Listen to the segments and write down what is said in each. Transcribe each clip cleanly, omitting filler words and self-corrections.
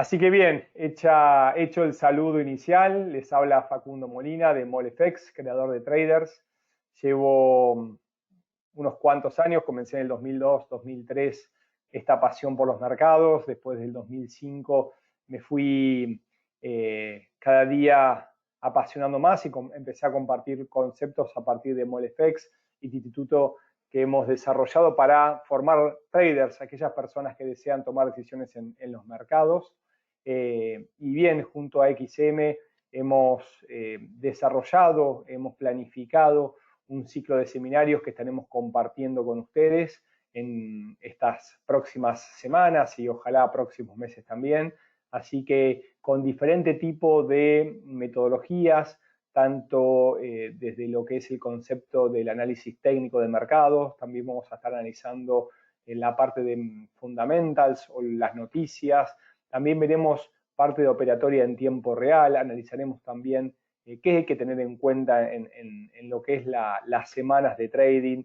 Así que bien, hecho el saludo inicial, les habla Facundo Molina de MolFX, creador de Traders. Llevo unos cuantos años, comencé en el 2002, 2003, esta pasión por los mercados. Después del 2005 me fui cada día apasionando más y empecé a compartir conceptos a partir de MolFX, instituto que hemos desarrollado para formar traders, aquellas personas que desean tomar decisiones en los mercados. Y bien, junto a XM hemos desarrollado, hemos planificado un ciclo de seminarios que estaremos compartiendo con ustedes en estas próximas semanas y ojalá próximos meses también. Así que con diferente tipo de metodologías, tanto desde lo que es el concepto del análisis técnico de mercados, también vamos a estar analizando la parte de fundamentals o las noticias, también veremos parte de operatoria en tiempo real, analizaremos también qué hay que tener en cuenta en lo que es las semanas de trading.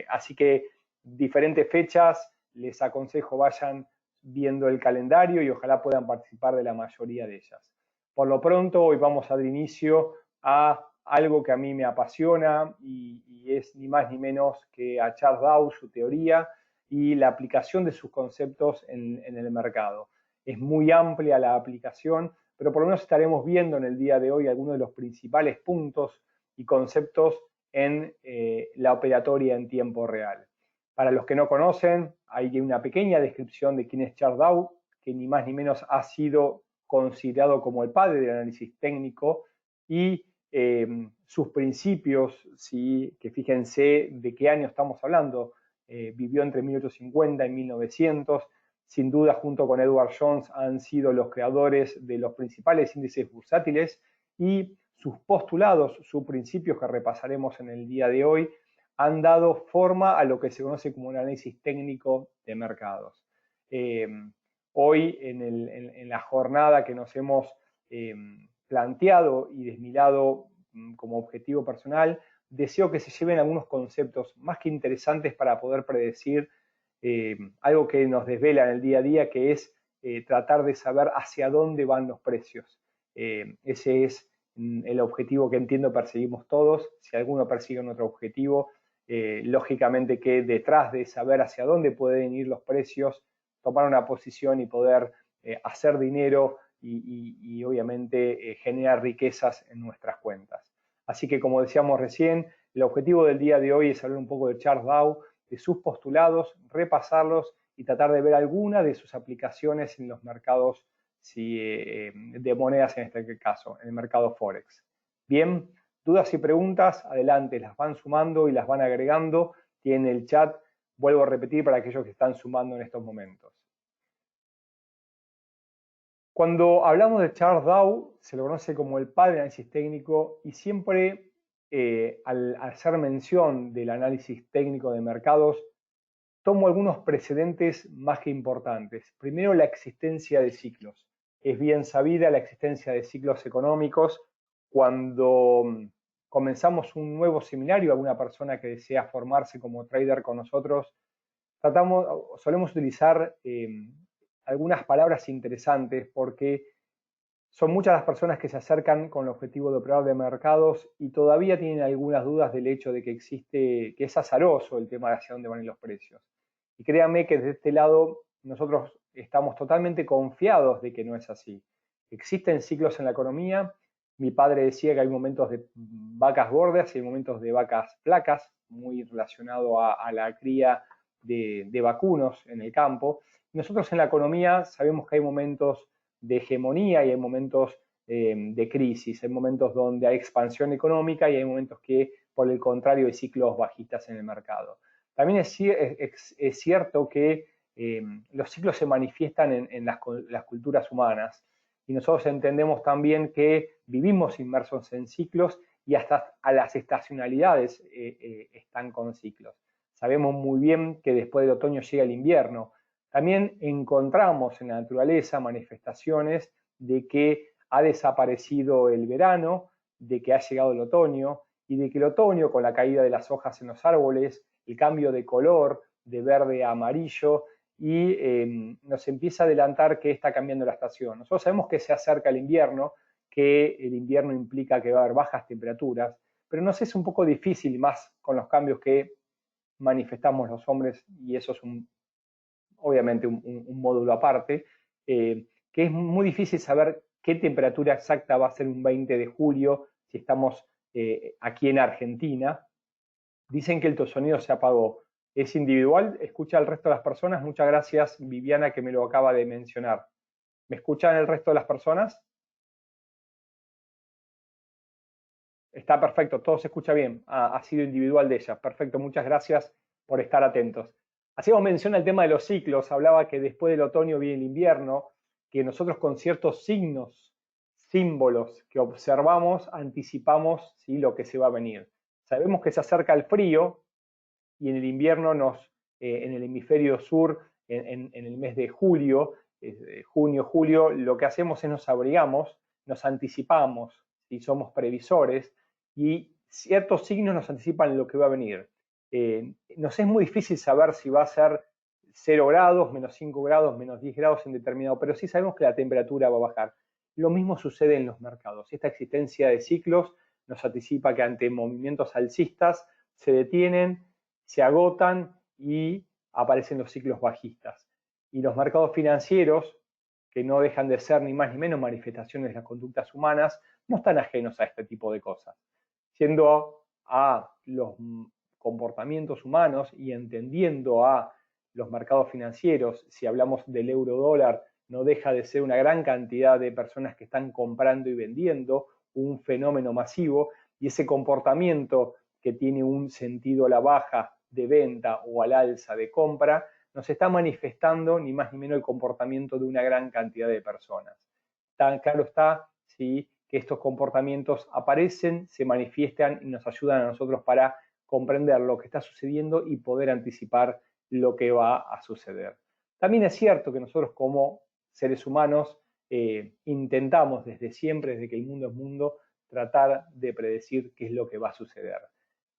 Así que diferentes fechas, les aconsejo vayan viendo el calendario y ojalá puedan participar de la mayoría de ellas. Por lo pronto, hoy vamos a dar inicio a algo que a mí me apasiona y es ni más ni menos que a Charles Dow, su teoría y la aplicación de sus conceptos en el mercado. Es muy amplia la aplicación, pero por lo menos estaremos viendo en el día de hoy algunos de los principales puntos y conceptos en la operatoria en tiempo real. Para los que no conocen, hay una pequeña descripción de quién es Charles Dow, que ni más ni menos ha sido considerado como el padre del análisis técnico y sus principios, ¿sí? Que fíjense de qué año estamos hablando, vivió entre 1850 y 1900, sin duda junto con Edward Jones han sido los creadores de los principales índices bursátiles y sus postulados, sus principios que repasaremos en el día de hoy, han dado forma a lo que se conoce como un análisis técnico de mercados. Hoy en la jornada que nos hemos planteado y desmilado como objetivo personal, deseo que se lleven algunos conceptos más que interesantes para poder predecir algo que nos desvela en el día a día, que es tratar de saber hacia dónde van los precios. Ese es el objetivo que entiendo perseguimos todos. Si alguno persigue otro objetivo, lógicamente que detrás de saber hacia dónde pueden ir los precios, tomar una posición y poder hacer dinero y obviamente generar riquezas en nuestras cuentas. Así que como decíamos recién, el objetivo del día de hoy es hablar un poco de Charles Dow, de sus postulados, repasarlos y tratar de ver alguna de sus aplicaciones en los mercados de monedas, en este caso, en el mercado Forex. Bien, dudas y preguntas, adelante, las van sumando y las van agregando. Tienen el chat, vuelvo a repetir para aquellos que están sumando en estos momentos. Cuando hablamos de Charles Dow, se lo conoce como el padre del análisis técnico y siempre al hacer mención del análisis técnico de mercados, tomo algunos precedentes más que importantes. Primero, la existencia de ciclos. Es bien sabida la existencia de ciclos económicos. Cuando comenzamos un nuevo seminario, alguna persona que desea formarse como trader con nosotros, solemos utilizar algunas palabras interesantes porque son muchas las personas que se acercan con el objetivo de operar de mercados y todavía tienen algunas dudas del hecho de que que es azaroso el tema de hacia dónde van los precios. Y créanme que desde este lado nosotros estamos totalmente confiados de que no es así. Existen ciclos en la economía. Mi padre decía que hay momentos de vacas gordas y hay momentos de vacas flacas, muy relacionado a la cría de vacunos en el campo. Nosotros en la economía sabemos que hay momentos de hegemonía y hay momentos de crisis, hay momentos donde hay expansión económica y hay momentos que, por el contrario, hay ciclos bajistas en el mercado. También es cierto que los ciclos se manifiestan en las culturas humanas y nosotros entendemos también que vivimos inmersos en ciclos y hasta a las estacionalidades están con ciclos. Sabemos muy bien que después del otoño llega el invierno. También encontramos en la naturaleza manifestaciones de que ha desaparecido el verano, de que ha llegado el otoño y de que el otoño, con la caída de las hojas en los árboles, el cambio de color de verde a amarillo y nos empieza a adelantar que está cambiando la estación. Nosotros sabemos que se acerca el invierno, que el invierno implica que va a haber bajas temperaturas, pero nos es un poco difícil, más con los cambios que manifestamos los hombres, y eso es obviamente un módulo aparte, que es muy difícil saber qué temperatura exacta va a ser un 20 de julio si estamos aquí en Argentina. Dicen que el sonido se apagó. Es individual, escucha al resto de las personas. Muchas gracias, Viviana, que me lo acaba de mencionar. ¿Me escuchan el resto de las personas? Está perfecto, todo se escucha bien. Ha sido individual de ella. Perfecto, muchas gracias por estar atentos. Hacíamos mención al tema de los ciclos. Hablaba que después del otoño viene el invierno, que nosotros con ciertos signos, símbolos que observamos, anticipamos, ¿sí?, lo que se va a venir. Sabemos que se acerca el frío y en el invierno en el hemisferio sur, en el mes de julio, junio, julio, lo que hacemos es nos abrigamos, nos anticipamos, y somos previsores, y ciertos signos nos anticipan lo que va a venir. Nos es muy difícil saber si va a ser 0 grados, menos 5 grados, menos 10 grados en determinado, pero sí sabemos que la temperatura va a bajar. Lo mismo sucede en los mercados. Esta existencia de ciclos nos anticipa que ante movimientos alcistas se detienen, se agotan y aparecen los ciclos bajistas. Y los mercados financieros, que no dejan de ser ni más ni menos manifestaciones de las conductas humanas, no están ajenos a este tipo de cosas. Siendo a los comportamientos humanos y entendiendo a los mercados financieros, si hablamos del euro dólar, no deja de ser una gran cantidad de personas que están comprando y vendiendo, un fenómeno masivo, y ese comportamiento que tiene un sentido a la baja de venta o al alza de compra, nos está manifestando ni más ni menos el comportamiento de una gran cantidad de personas. Tan claro está, ¿sí?, que estos comportamientos aparecen, se manifiestan y nos ayudan a nosotros para comprender lo que está sucediendo y poder anticipar lo que va a suceder. También es cierto que nosotros como seres humanos intentamos desde siempre, desde que el mundo es mundo, tratar de predecir qué es lo que va a suceder.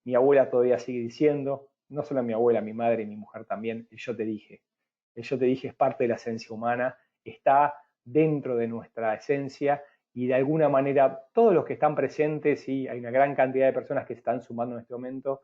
Mi abuela todavía sigue diciendo, no solo mi abuela, mi madre y mi mujer también, el yo te dije. El yo te dije es parte de la esencia humana, está dentro de nuestra esencia y de alguna manera todos los que están presentes, y hay una gran cantidad de personas que se están sumando en este momento,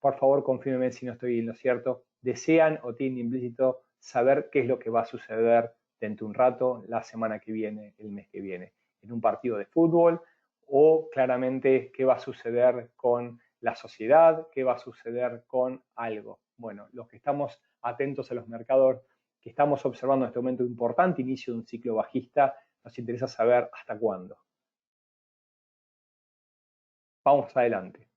por favor confírmenme si no estoy en lo cierto, desean o tienen implícito saber qué es lo que va a suceder dentro de un rato, la semana que viene, el mes que viene, en un partido de fútbol, o claramente qué va a suceder con la sociedad, qué va a suceder con algo. Bueno, los que estamos atentos a los mercados, que estamos observando en este momento un importante inicio de un ciclo bajista, nos interesa saber hasta cuándo. Vamos adelante.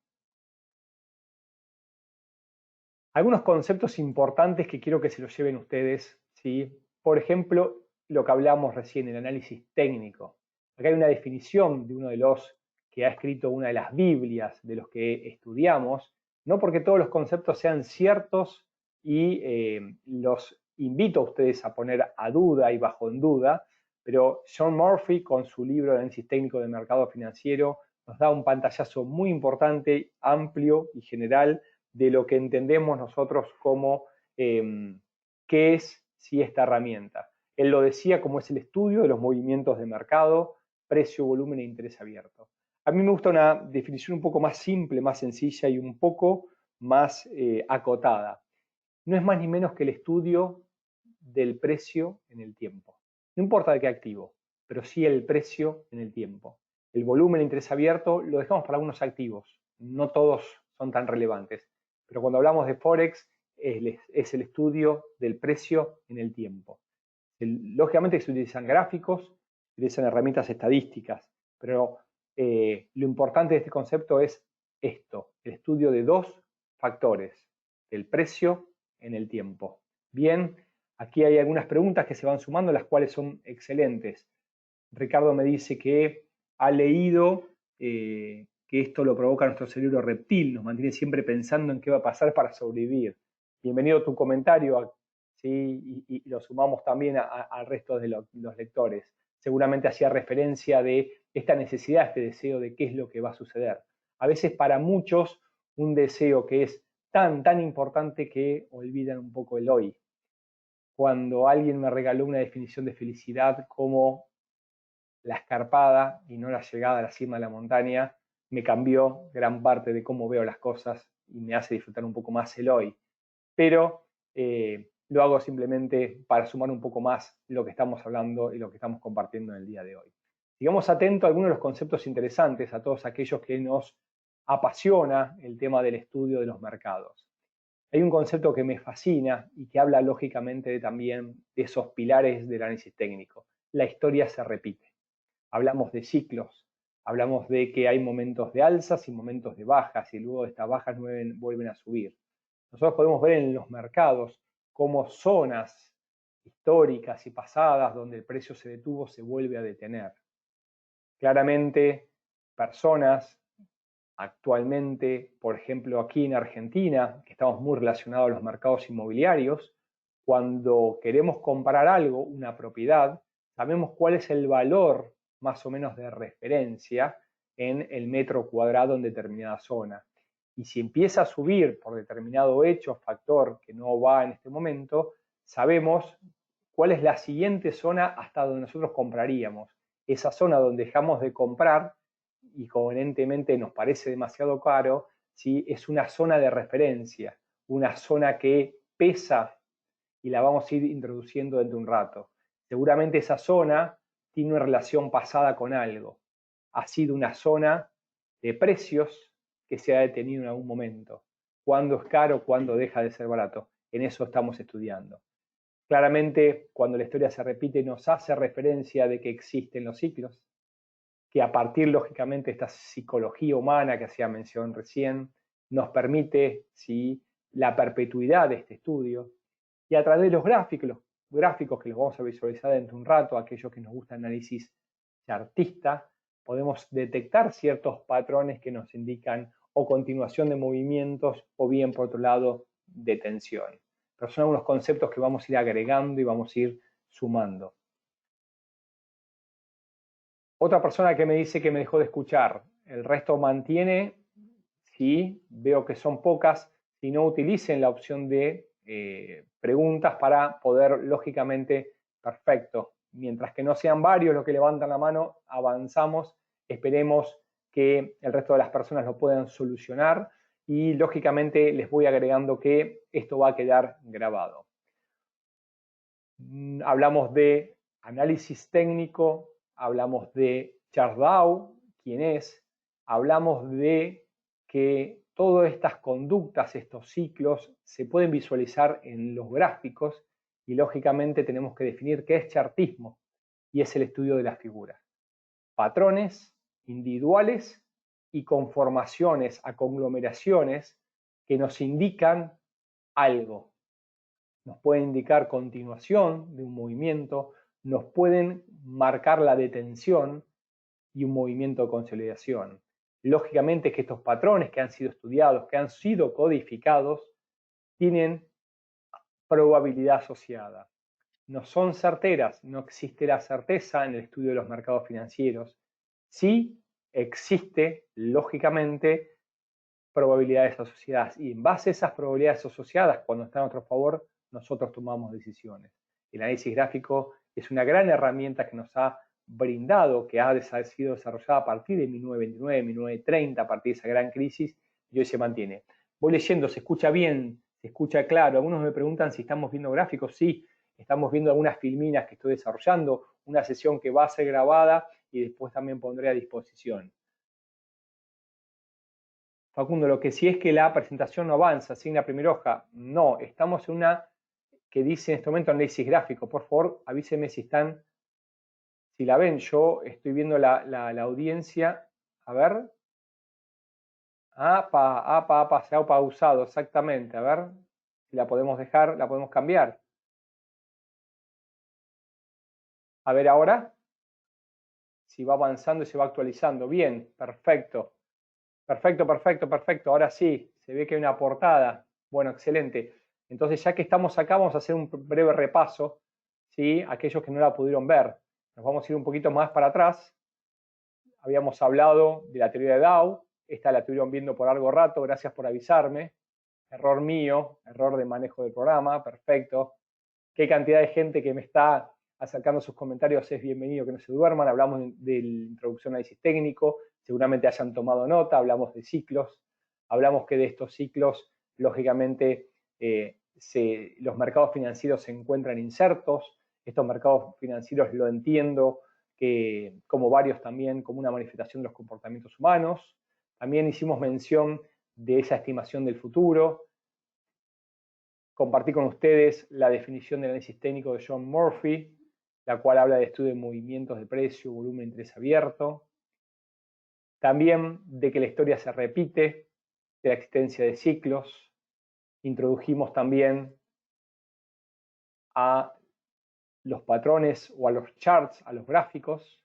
Algunos conceptos importantes que quiero que se los lleven ustedes, ¿sí? Por ejemplo, lo que hablamos recién, el análisis técnico. Acá hay una definición de uno de los que ha escrito una de las Biblias de los que estudiamos, no porque todos los conceptos sean ciertos y los invito a ustedes a poner a duda y bajo en duda, pero John Murphy con su libro de análisis técnico del mercado financiero nos da un pantallazo muy importante, amplio y general de lo que entendemos nosotros como qué es esta herramienta. Él lo decía como es el estudio de los movimientos de mercado, precio, volumen e interés abierto. A mí me gusta una definición un poco más simple, más sencilla y un poco más acotada. No es más ni menos que el estudio del precio en el tiempo. No importa de qué activo, pero sí el precio en el tiempo. El volumen de interés abierto lo dejamos para algunos activos, no todos son tan relevantes, pero cuando hablamos de Forex es el estudio del precio en el tiempo. Lógicamente se utilizan gráficos, se utilizan herramientas estadísticas, pero lo importante de este concepto es esto, el estudio de dos factores, el precio en el tiempo. Bien, aquí hay algunas preguntas que se van sumando, las cuales son excelentes. Ricardo me dice que ha leído que esto lo provoca nuestro cerebro reptil, nos mantiene siempre pensando en qué va a pasar para sobrevivir. Bienvenido tu comentario, ¿sí? Y lo sumamos también al resto de los lectores. Seguramente hacía referencia de esta necesidad, este deseo de qué es lo que va a suceder. A veces para muchos un deseo que es tan importante que olvidan un poco el hoy. cuando alguien me regaló una definición de felicidad como la escarpada y no la llegada a la cima de la montaña, me cambió gran parte de cómo veo las cosas y me hace disfrutar un poco más el hoy. Pero lo hago simplemente para sumar un poco más lo que estamos hablando y lo que estamos compartiendo en el día de hoy. Sigamos atentos a algunos de los conceptos interesantes, a todos aquellos que nos apasiona el tema del estudio de los mercados. Hay un concepto que me fascina y que habla lógicamente también de esos pilares del análisis técnico. La historia se repite. Hablamos de ciclos, hablamos de que hay momentos de alzas y momentos de bajas y luego de estas bajas vuelven a subir. Nosotros podemos ver en los mercados cómo zonas históricas y pasadas donde el precio se detuvo se vuelve a detener. Claramente, personas actualmente, por ejemplo, aquí en Argentina, que estamos muy relacionados a los mercados inmobiliarios, cuando queremos comprar algo, una propiedad, sabemos cuál es el valor más o menos de referencia en el metro cuadrado en determinada zona. Y si empieza a subir por determinado hecho, factor que no va en este momento, sabemos cuál es la siguiente zona hasta donde nosotros compraríamos. Esa zona donde dejamos de comprar y coherentemente nos parece demasiado caro, ¿sí? Es una zona de referencia, una zona que pesa y la vamos a ir introduciendo dentro de un rato. Seguramente esa zona tiene una relación pasada con algo. Ha sido una zona de precios que se ha detenido en algún momento. ¿Cuándo es caro? ¿Cuándo deja de ser barato? En eso estamos estudiando. Claramente, cuando la historia se repite, nos hace referencia de que existen los ciclos, que a partir, lógicamente, de esta psicología humana que hacía mención recién, nos permite, ¿sí?, la perpetuidad de este estudio, y a través de los gráficos que los vamos a visualizar dentro de un rato, aquellos que nos gusta el análisis chartista, podemos detectar ciertos patrones que nos indican o continuación de movimientos o bien, por otro lado, de tensión. Pero son algunos conceptos que vamos a ir agregando y vamos a ir sumando. Otra persona que me dice que me dejó de escuchar, el resto mantiene, sí, veo que son pocas, si no utilicen la opción de preguntas para poder, lógicamente, perfecto. Mientras que no sean varios los que levantan la mano, avanzamos, esperemos que el resto de las personas lo puedan solucionar y, lógicamente, les voy agregando que esto va a quedar grabado. Hablamos de análisis técnico, hablamos de ChartDAO, quién es, hablamos de que todas estas conductas, estos ciclos, se pueden visualizar en los gráficos y lógicamente tenemos que definir qué es chartismo y es el estudio de las figuras. Patrones individuales y conformaciones a conglomeraciones que nos indican algo. Nos pueden indicar continuación de un movimiento, nos pueden marcar la detención y un movimiento de consolidación. Lógicamente que estos patrones que han sido estudiados, que han sido codificados, tienen probabilidad asociada. No son certeras, no existe la certeza en el estudio de los mercados financieros. Sí existe, lógicamente, probabilidades asociadas. Y en base a esas probabilidades asociadas, cuando están a nuestro favor, nosotros tomamos decisiones. El análisis gráfico es una gran herramienta que nos ha brindado, que ha sido desarrollada a partir de 1929, 1930, a partir de esa gran crisis, y hoy se mantiene. Voy leyendo, se escucha bien, se escucha claro. Algunos me preguntan si estamos viendo gráficos. Sí, estamos viendo algunas filminas que estoy desarrollando, una sesión que va a ser grabada y después también pondré a disposición. Facundo, lo que sí es que la presentación no avanza, sigue la primera hoja. No, estamos en una que dice en este momento análisis gráfico. Por favor, avísenme si están, si la ven. Yo estoy viendo la audiencia. A ver. Se ha pausado, exactamente. A ver si la podemos dejar, la podemos cambiar. A ver ahora. Si va avanzando y se va actualizando. Bien, perfecto. Perfecto, perfecto, perfecto. Ahora sí, se ve que hay una portada. Bueno, excelente. Entonces, ya que estamos acá, vamos a hacer un breve repaso, ¿sí? Aquellos que no la pudieron ver. Nos vamos a ir un poquito más para atrás. Habíamos hablado de la teoría de Dow. Esta la estuvieron viendo por algo rato. Gracias por avisarme. Error mío, error de manejo del programa. Perfecto. qué cantidad de gente que me está acercando sus comentarios es bienvenido, que no se duerman. Hablamos de la introducción a análisis técnico, seguramente hayan tomado nota, hablamos de ciclos, hablamos que de estos ciclos, lógicamente, los mercados financieros se encuentran insertos. Estos mercados financieros lo entiendo que, como varios también, como una manifestación de los comportamientos humanos. También hicimos mención de esa estimación del futuro. Compartí con ustedes la definición del análisis técnico de John Murphy, la cual habla de estudio de movimientos de precio, volumen de interés abierto. También de que la historia se repite, de la existencia de ciclos. Introdujimos también a los patrones o a los charts, a los gráficos.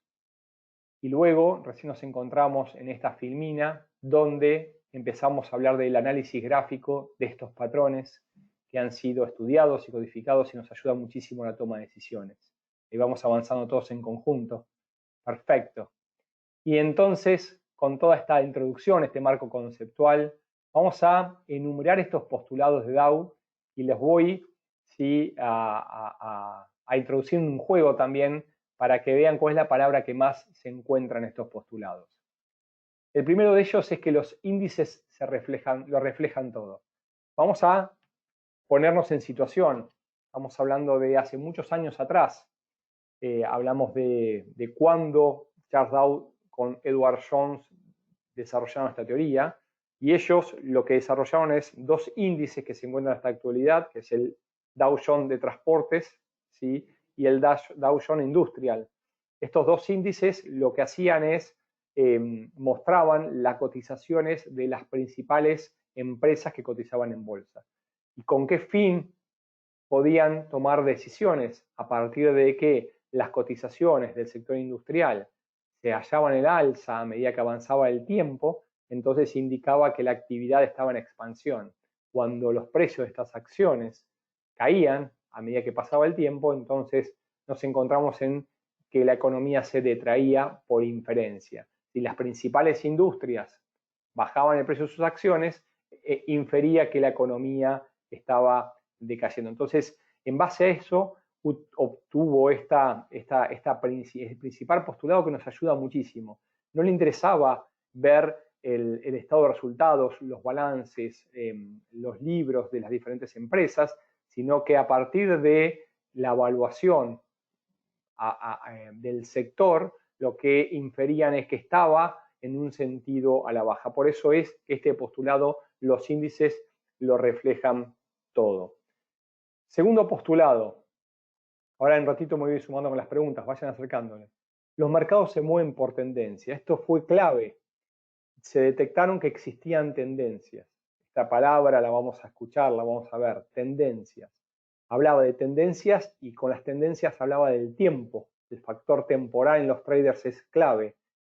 Y luego recién nos encontramos en esta filmina donde empezamos a hablar del análisis gráfico de estos patrones que han sido estudiados y codificados y nos ayuda muchísimo en la toma de decisiones. Y vamos avanzando todos en conjunto. Perfecto. Y entonces, con toda esta introducción, este marco conceptual, vamos a enumerar estos postulados de Dow y les voy a introducir un juego también para que vean cuál es la palabra que más se encuentra en estos postulados. El primero de ellos es que los índices lo reflejan todo. Vamos a ponernos en situación. Estamos hablando de hace muchos años atrás. Hablamos de cuando Charles Dow con Edward Jones desarrollaron esta teoría, y ellos lo que desarrollaron es dos índices que se encuentran hasta la actualidad, que es el Dow Jones de transportes, ¿sí?, y el Dow Jones Industrial. Estos dos índices lo que hacían es mostraban las cotizaciones de las principales empresas que cotizaban en bolsa. ¿Y con qué fin podían tomar decisiones? A partir de que las cotizaciones del sector industrial se hallaban en el alza a medida que avanzaba el tiempo, entonces indicaba que la actividad estaba en expansión. Cuando los precios de estas acciones caían a medida que pasaba el tiempo, entonces nos encontramos en que la economía se detraía por inferencia. Si las principales industrias bajaban el precio de sus acciones, infería que la economía estaba decayendo. Entonces, en base a eso, obtuvo el principal postulado que nos ayuda muchísimo. No le interesaba ver el estado de resultados, los balances, los libros de las diferentes empresas, sino que a partir de la evaluación del sector, lo que inferían es que estaba en un sentido a la baja. Por eso es que este postulado, los índices lo reflejan todo. Segundo postulado. Ahora en ratito me voy a ir sumando con las preguntas, vayan acercándole. Los mercados se mueven por tendencia. Esto fue clave. Se detectaron que existían tendencias. Esta palabra la vamos a escuchar, la vamos a ver. Tendencias. Hablaba de tendencias y con las tendencias hablaba del tiempo. El factor temporal en los traders es clave.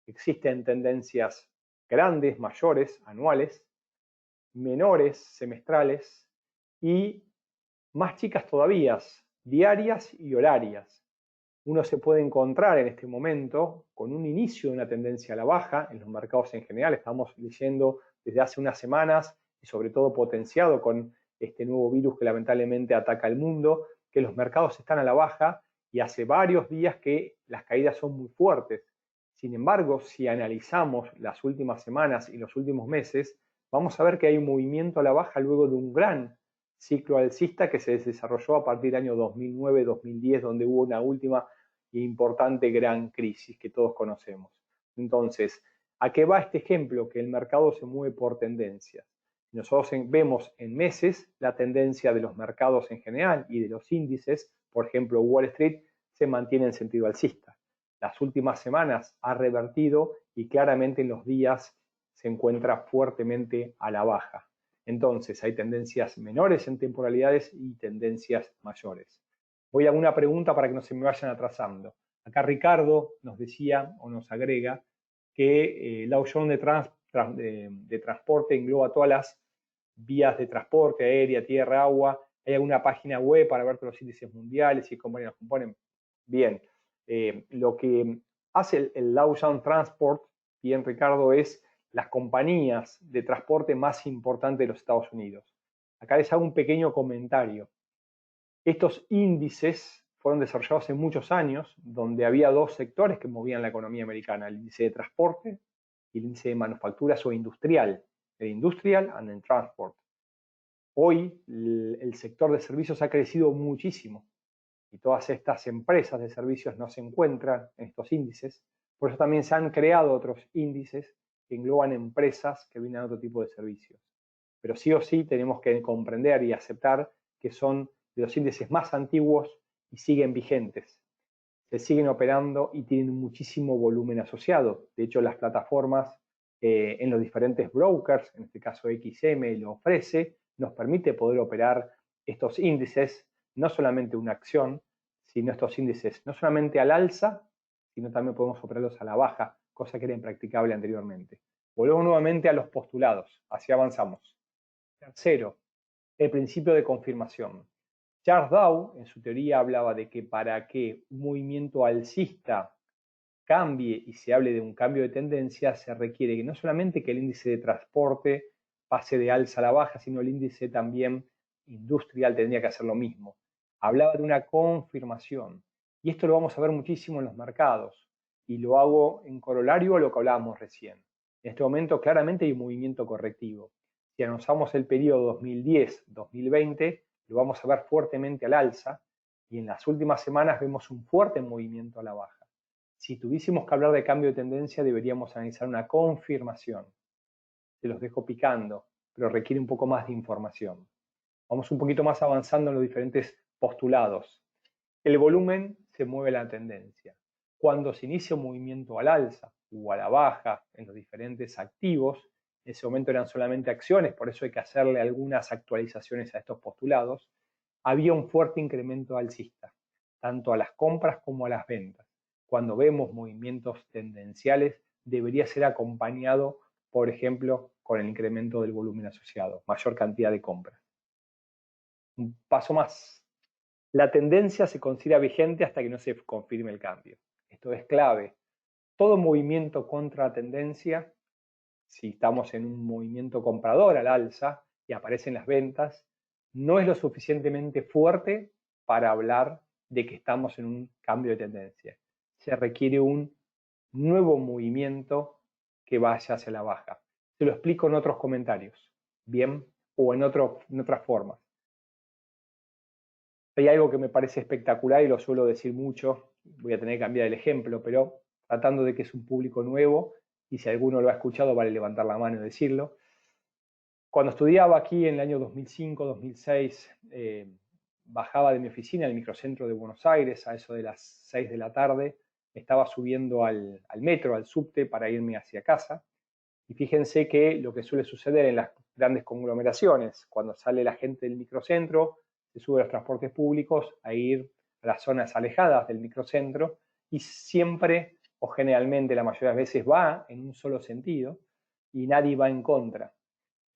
Existen tendencias grandes, mayores, anuales, menores, semestrales y más chicas todavía, diarias y horarias. Uno se puede encontrar en este momento con un inicio de una tendencia a la baja en los mercados en general. Estamos leyendo desde hace unas semanas y sobre todo potenciado con este nuevo virus que lamentablemente ataca al mundo, que los mercados están a la baja y hace varios días que las caídas son muy fuertes. Sin embargo, si analizamos las últimas semanas y los últimos meses, vamos a ver que hay un movimiento a la baja luego de un gran ciclo alcista que se desarrolló a partir del año 2009-2010, donde hubo una última e importante gran crisis que todos conocemos. Entonces, ¿a qué va este ejemplo? Que el mercado se mueve por tendencias. Nosotros vemos en meses la tendencia de los mercados en general y de los índices, por ejemplo, Wall Street se mantiene en sentido alcista. Las últimas semanas ha revertido y claramente en los días se encuentra fuertemente a la baja. Entonces, hay tendencias menores en temporalidades y tendencias mayores. Voy a una pregunta para que no se me vayan atrasando. Acá Ricardo nos decía o nos agrega que el Dow Jones de transporte engloba todas las vías de transporte, aérea, tierra, agua. ¿Hay alguna página web para ver todos los índices mundiales y cómo los componen? Bien, lo que hace el Dow Jones Transport, bien Ricardo, es las compañías de transporte más importantes de los Estados Unidos. Acá les hago un pequeño comentario. Estos índices fueron desarrollados hace muchos años, donde había dos sectores que movían la economía americana, el índice de transporte y el índice de manufacturas o industrial, el Industrial and the Transport. Hoy el sector de servicios ha crecido muchísimo y todas estas empresas de servicios no se encuentran en estos índices. Por eso también se han creado otros índices que engloban empresas que brindan otro tipo de servicios. Pero sí o sí tenemos que comprender y aceptar que son de los índices más antiguos y siguen vigentes. Se siguen operando y tienen muchísimo volumen asociado. De hecho, las plataformas en los diferentes brokers, en este caso XM lo ofrece, nos permite poder operar estos índices, no solamente una acción, sino estos índices no solamente al alza, sino también podemos operarlos a la baja, cosa que era impracticable anteriormente. Volvemos nuevamente a los postulados, así avanzamos. Tercero, el principio de confirmación. Charles Dow, en su teoría, hablaba de que para que un movimiento alcista cambie y se hable de un cambio de tendencia, se requiere que no solamente que el índice de transporte pase de alza a la baja, sino el índice también industrial tendría que hacer lo mismo. Hablaba de una confirmación. Y esto lo vamos a ver muchísimo en los mercados. Y lo hago en corolario a lo que hablábamos recién. En este momento claramente hay un movimiento correctivo. Si analizamos el periodo 2010-2020, lo vamos a ver fuertemente al alza y en las últimas semanas vemos un fuerte movimiento a la baja. Si tuviésemos que hablar de cambio de tendencia, deberíamos analizar una confirmación. Se los dejo picando, pero requiere un poco más de información. Vamos un poquito más avanzando en los diferentes postulados. El volumen se mueve la tendencia. Cuando se inicia un movimiento al alza o a la baja en los diferentes activos, en ese momento eran solamente acciones, por eso hay que hacerle algunas actualizaciones a estos postulados, había un fuerte incremento alcista, tanto a las compras como a las ventas. Cuando vemos movimientos tendenciales, debería ser acompañado, por ejemplo, con el incremento del volumen asociado, mayor cantidad de compras. Un paso más. La tendencia se considera vigente hasta que no se confirme el cambio. Esto es clave. Todo movimiento contra tendencia, si estamos en un movimiento comprador al alza y aparecen las ventas, no es lo suficientemente fuerte para hablar de que estamos en un cambio de tendencia. Se requiere un nuevo movimiento que vaya hacia la baja. Se lo explico en otros comentarios, ¿bien? O en otras formas. Hay algo que me parece espectacular y lo suelo decir mucho, voy a tener que cambiar el ejemplo, pero tratando de que es un público nuevo y si alguno lo ha escuchado vale levantar la mano y decirlo. Cuando estudiaba aquí en el año 2005-2006, bajaba de mi oficina al microcentro de Buenos Aires a eso de las 6 de la tarde, estaba subiendo al metro, al subte para irme hacia casa y fíjense que lo que suele suceder en las grandes conglomeraciones, cuando sale la gente del microcentro, se sube a los transportes públicos a ir a las zonas alejadas del microcentro y siempre o generalmente la mayoría de las veces va en un solo sentido y nadie va en contra.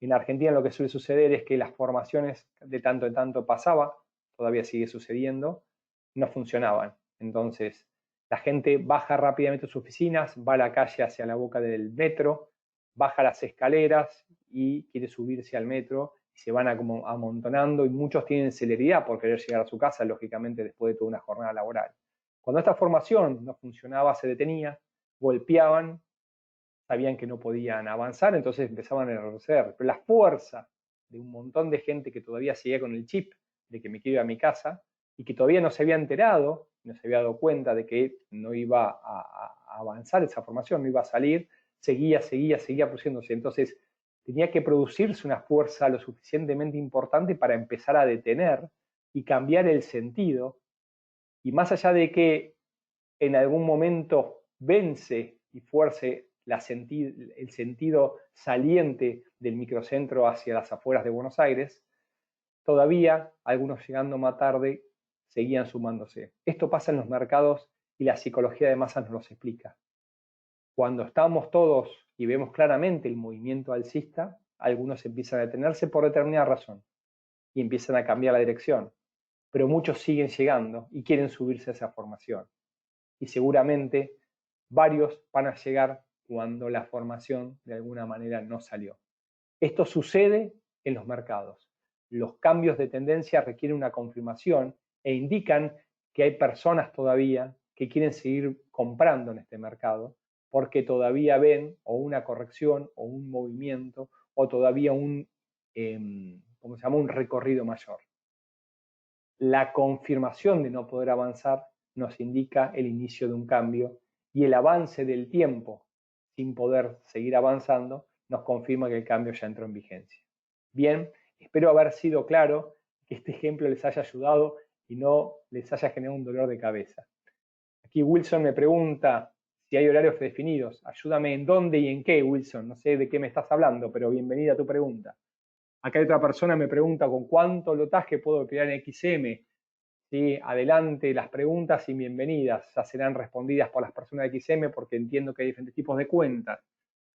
En Argentina lo que suele suceder es que las formaciones de tanto en tanto pasaba, todavía sigue sucediendo, no funcionaban. Entonces la gente baja rápidamente a sus oficinas, va a la calle hacia la boca del metro, baja las escaleras y quiere subirse al metro y se van como amontonando y muchos tienen celeridad por querer llegar a su casa, lógicamente después de toda una jornada laboral. Cuando esta formación no funcionaba, se detenía, golpeaban, sabían que no podían avanzar, entonces empezaban a retroceder. Pero la fuerza de un montón de gente que todavía seguía con el chip de que me quiero ir a mi casa y que todavía no se había enterado, no se había dado cuenta de que no iba a avanzar esa formación, no iba a salir, seguía produciéndose. Entonces tenía que producirse una fuerza lo suficientemente importante para empezar a detener y cambiar el sentido. Y más allá de que en algún momento vence y fuerce el sentido saliente del microcentro hacia las afueras de Buenos Aires, todavía algunos llegando más tarde seguían sumándose. Esto pasa en los mercados y la psicología de masas nos lo explica. Cuando estamos todos y vemos claramente el movimiento alcista, algunos empiezan a detenerse por determinada razón y empiezan a cambiar la dirección, pero muchos siguen llegando y quieren subirse a esa formación. Y seguramente varios van a llegar cuando la formación de alguna manera no salió. Esto sucede en los mercados. Los cambios de tendencia requieren una confirmación e indican que hay personas todavía que quieren seguir comprando en este mercado porque todavía ven o una corrección o un movimiento o todavía un, ¿cómo se llama?, un recorrido mayor. La confirmación de no poder avanzar nos indica el inicio de un cambio y el avance del tiempo sin poder seguir avanzando nos confirma que el cambio ya entró en vigencia. Bien, espero haber sido claro, que este ejemplo les haya ayudado y no les haya generado un dolor de cabeza. Aquí Wilson me pregunta si hay horarios definidos. Ayúdame en dónde y en qué, Wilson. No sé de qué me estás hablando, pero bienvenida a tu pregunta. Acá hay otra persona me pregunta con cuánto lotaje puedo operar en XM. ¿Sí? Adelante las preguntas y bienvenidas. Ya serán respondidas por las personas de XM porque entiendo que hay diferentes tipos de cuentas.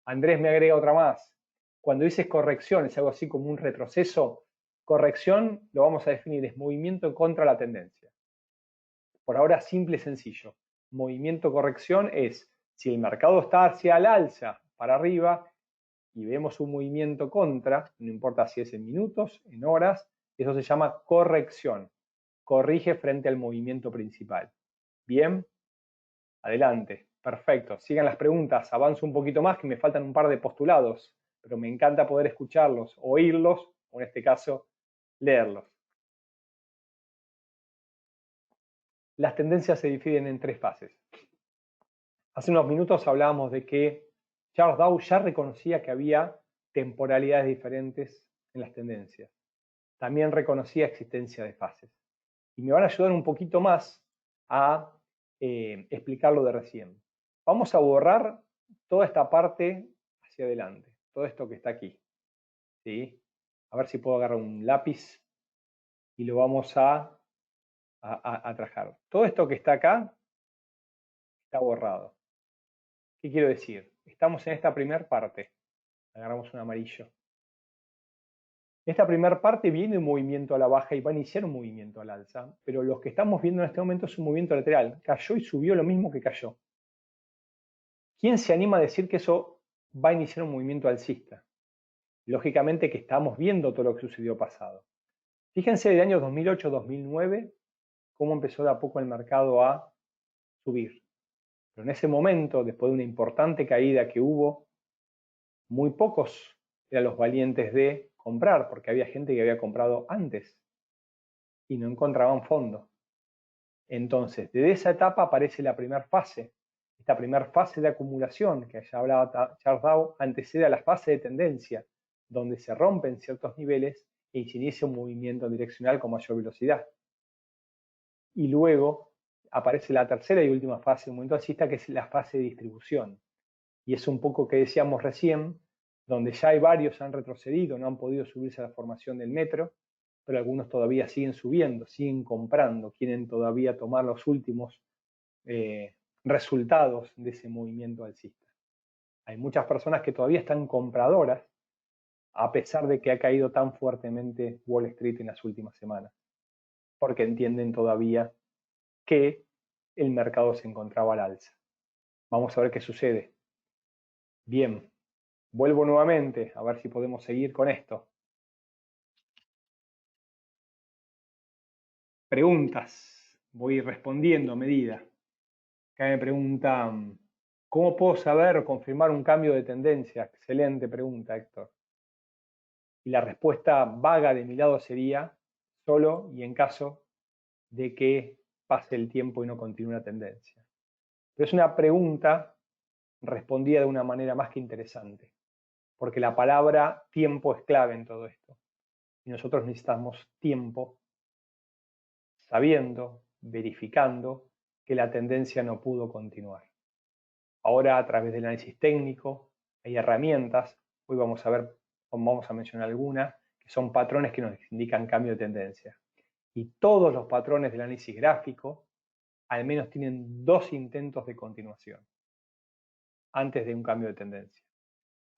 Andrés me agrega otra más. Cuando dices corrección, es algo así como un retroceso. Corrección lo vamos a definir, es movimiento en contra de la tendencia. Por ahora, simple y sencillo. Movimiento corrección es si el mercado está hacia el alza, para arriba, y vemos un movimiento contra, no importa si es en minutos, en horas, eso se llama corrección. Corrige frente al movimiento principal. Bien, adelante, perfecto. Sigan las preguntas, avanzo un poquito más que me faltan un par de postulados, pero me encanta poder escucharlos, oírlos, o en este caso, leerlos. Las tendencias se dividen en tres fases. Hace unos minutos hablábamos de que Charles Dow ya reconocía que había temporalidades diferentes en las tendencias. También reconocía existencia de fases. Y me van a ayudar un poquito más a explicar lo de recién. Vamos a borrar toda esta parte hacia adelante, todo esto que está aquí. ¿Sí? A ver si puedo agarrar un lápiz y lo vamos a trabajar. Todo esto que está acá está borrado. ¿Qué quiero decir? Estamos en esta primera parte. Agarramos un amarillo. Esta primera parte viene un movimiento a la baja y va a iniciar un movimiento al alza, pero lo que estamos viendo en este momento es un movimiento lateral. Cayó y subió lo mismo que cayó. ¿Quién se anima a decir que eso va a iniciar un movimiento alcista? Lógicamente que estamos viendo todo lo que sucedió pasado. Fíjense del año 2008-2009 cómo empezó de a poco el mercado a subir. Pero en ese momento, después de una importante caída que hubo, muy pocos eran los valientes de comprar, porque había gente que había comprado antes y no encontraban fondo. Entonces, desde esa etapa aparece la primera fase. Esta primera fase de acumulación, que ya hablaba Charles Dow, antecede a la fase de tendencia, donde se rompen ciertos niveles y se inicia un movimiento direccional con mayor velocidad. Y luego aparece la tercera y última fase del movimiento alcista, que es la fase de distribución. Y es un poco que decíamos recién, donde ya hay varios han retrocedido, no han podido subirse a la formación del metro, pero algunos todavía siguen subiendo, siguen comprando, quieren todavía tomar los últimos resultados de ese movimiento alcista. Hay muchas personas que todavía están compradoras, a pesar de que ha caído tan fuertemente Wall Street en las últimas semanas, porque entienden todavía que el mercado se encontraba al alza. Vamos a ver qué sucede. Bien, vuelvo nuevamente a ver si podemos seguir con esto. Preguntas, voy respondiendo a medida. Acá me preguntan, ¿cómo puedo saber o confirmar un cambio de tendencia? Excelente pregunta, Héctor. Y la respuesta vaga de mi lado sería solo y en caso de que pase el tiempo y no continúe la tendencia. Pero es una pregunta respondida de una manera más que interesante, porque la palabra tiempo es clave en todo esto. Y nosotros necesitamos tiempo sabiendo, verificando que la tendencia no pudo continuar. Ahora, a través del análisis técnico, hay herramientas, hoy vamos a mencionar algunas, que son patrones que nos indican cambio de tendencia. Y todos los patrones del análisis gráfico, al menos tienen dos intentos de continuación, antes de un cambio de tendencia.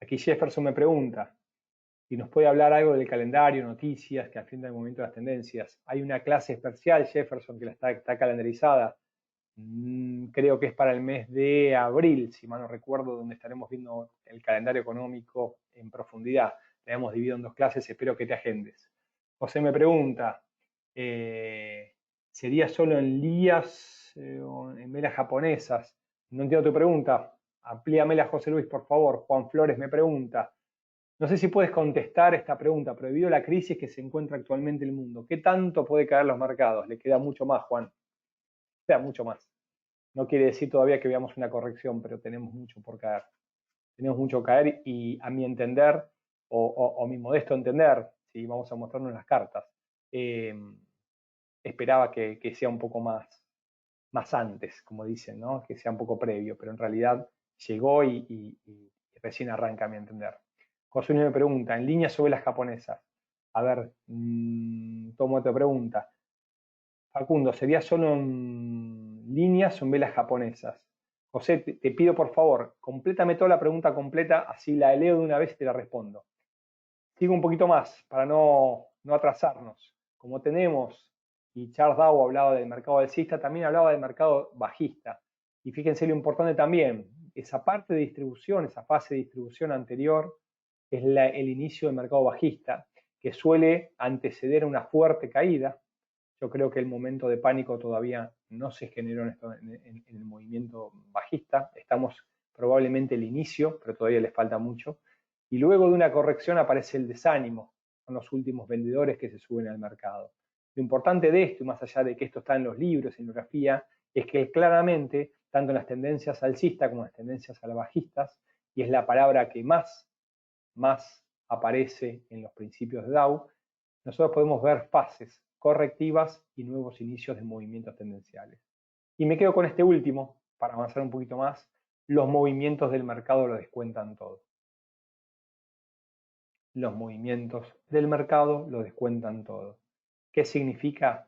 Aquí Jefferson me pregunta, y nos puede hablar algo del calendario, noticias que afectan el movimiento de las tendencias. Hay una clase especial, Jefferson, que está calendarizada. Creo que es para el mes de abril, si mal no recuerdo, donde estaremos viendo el calendario económico en profundidad. La hemos dividido en dos clases, espero que te agendes. José me pregunta, ¿Sería solo en líneas o en velas japonesas? No entiendo tu pregunta. Amplíamela, José Luis, por favor. Juan Flores me pregunta. No sé si puedes contestar esta pregunta, pero debido a la crisis que se encuentra actualmente en el mundo, ¿qué tanto puede caer los mercados? Le queda mucho más, Juan. Queda mucho más. No quiere decir todavía que veamos una corrección, pero tenemos mucho por caer. Tenemos mucho que caer y a mi entender, o mi modesto entender, si vamos a mostrarnos las cartas, esperaba que sea un poco más antes, como dicen, ¿no? Que sea un poco previo, pero en realidad llegó y recién arranca, a mi entender. José Luis me pregunta, en línea sobre las japonesas. A ver, tomo otra pregunta. Facundo, ¿sería solo en líneas o en velas japonesas? José, te pido por favor, complétame toda la pregunta completa, así la leo de una vez y te la respondo. Sigo un poquito más para no atrasarnos. Como tenemos, y Charles Dow hablaba del mercado alcista, también hablaba del mercado bajista. Y fíjense lo importante también, esa parte de distribución, esa fase de distribución anterior, es el inicio del mercado bajista, que suele anteceder a una fuerte caída. Yo creo que el momento de pánico todavía no se generó en el movimiento bajista. Estamos probablemente el inicio, pero todavía les falta mucho. Y luego de una corrección aparece el desánimo, con los últimos vendedores que se suben al mercado. Lo importante de esto, y más allá de que esto está en los libros, en bibliografía, es que claramente, tanto en las tendencias alcistas como en las tendencias bajistas, y es la palabra que más aparece en los principios de Dow, nosotros podemos ver fases correctivas y nuevos inicios de movimientos tendenciales. Y me quedo con este último, para avanzar un poquito más, los movimientos del mercado lo descuentan todo. Los movimientos del mercado lo descuentan todo. ¿Qué significa?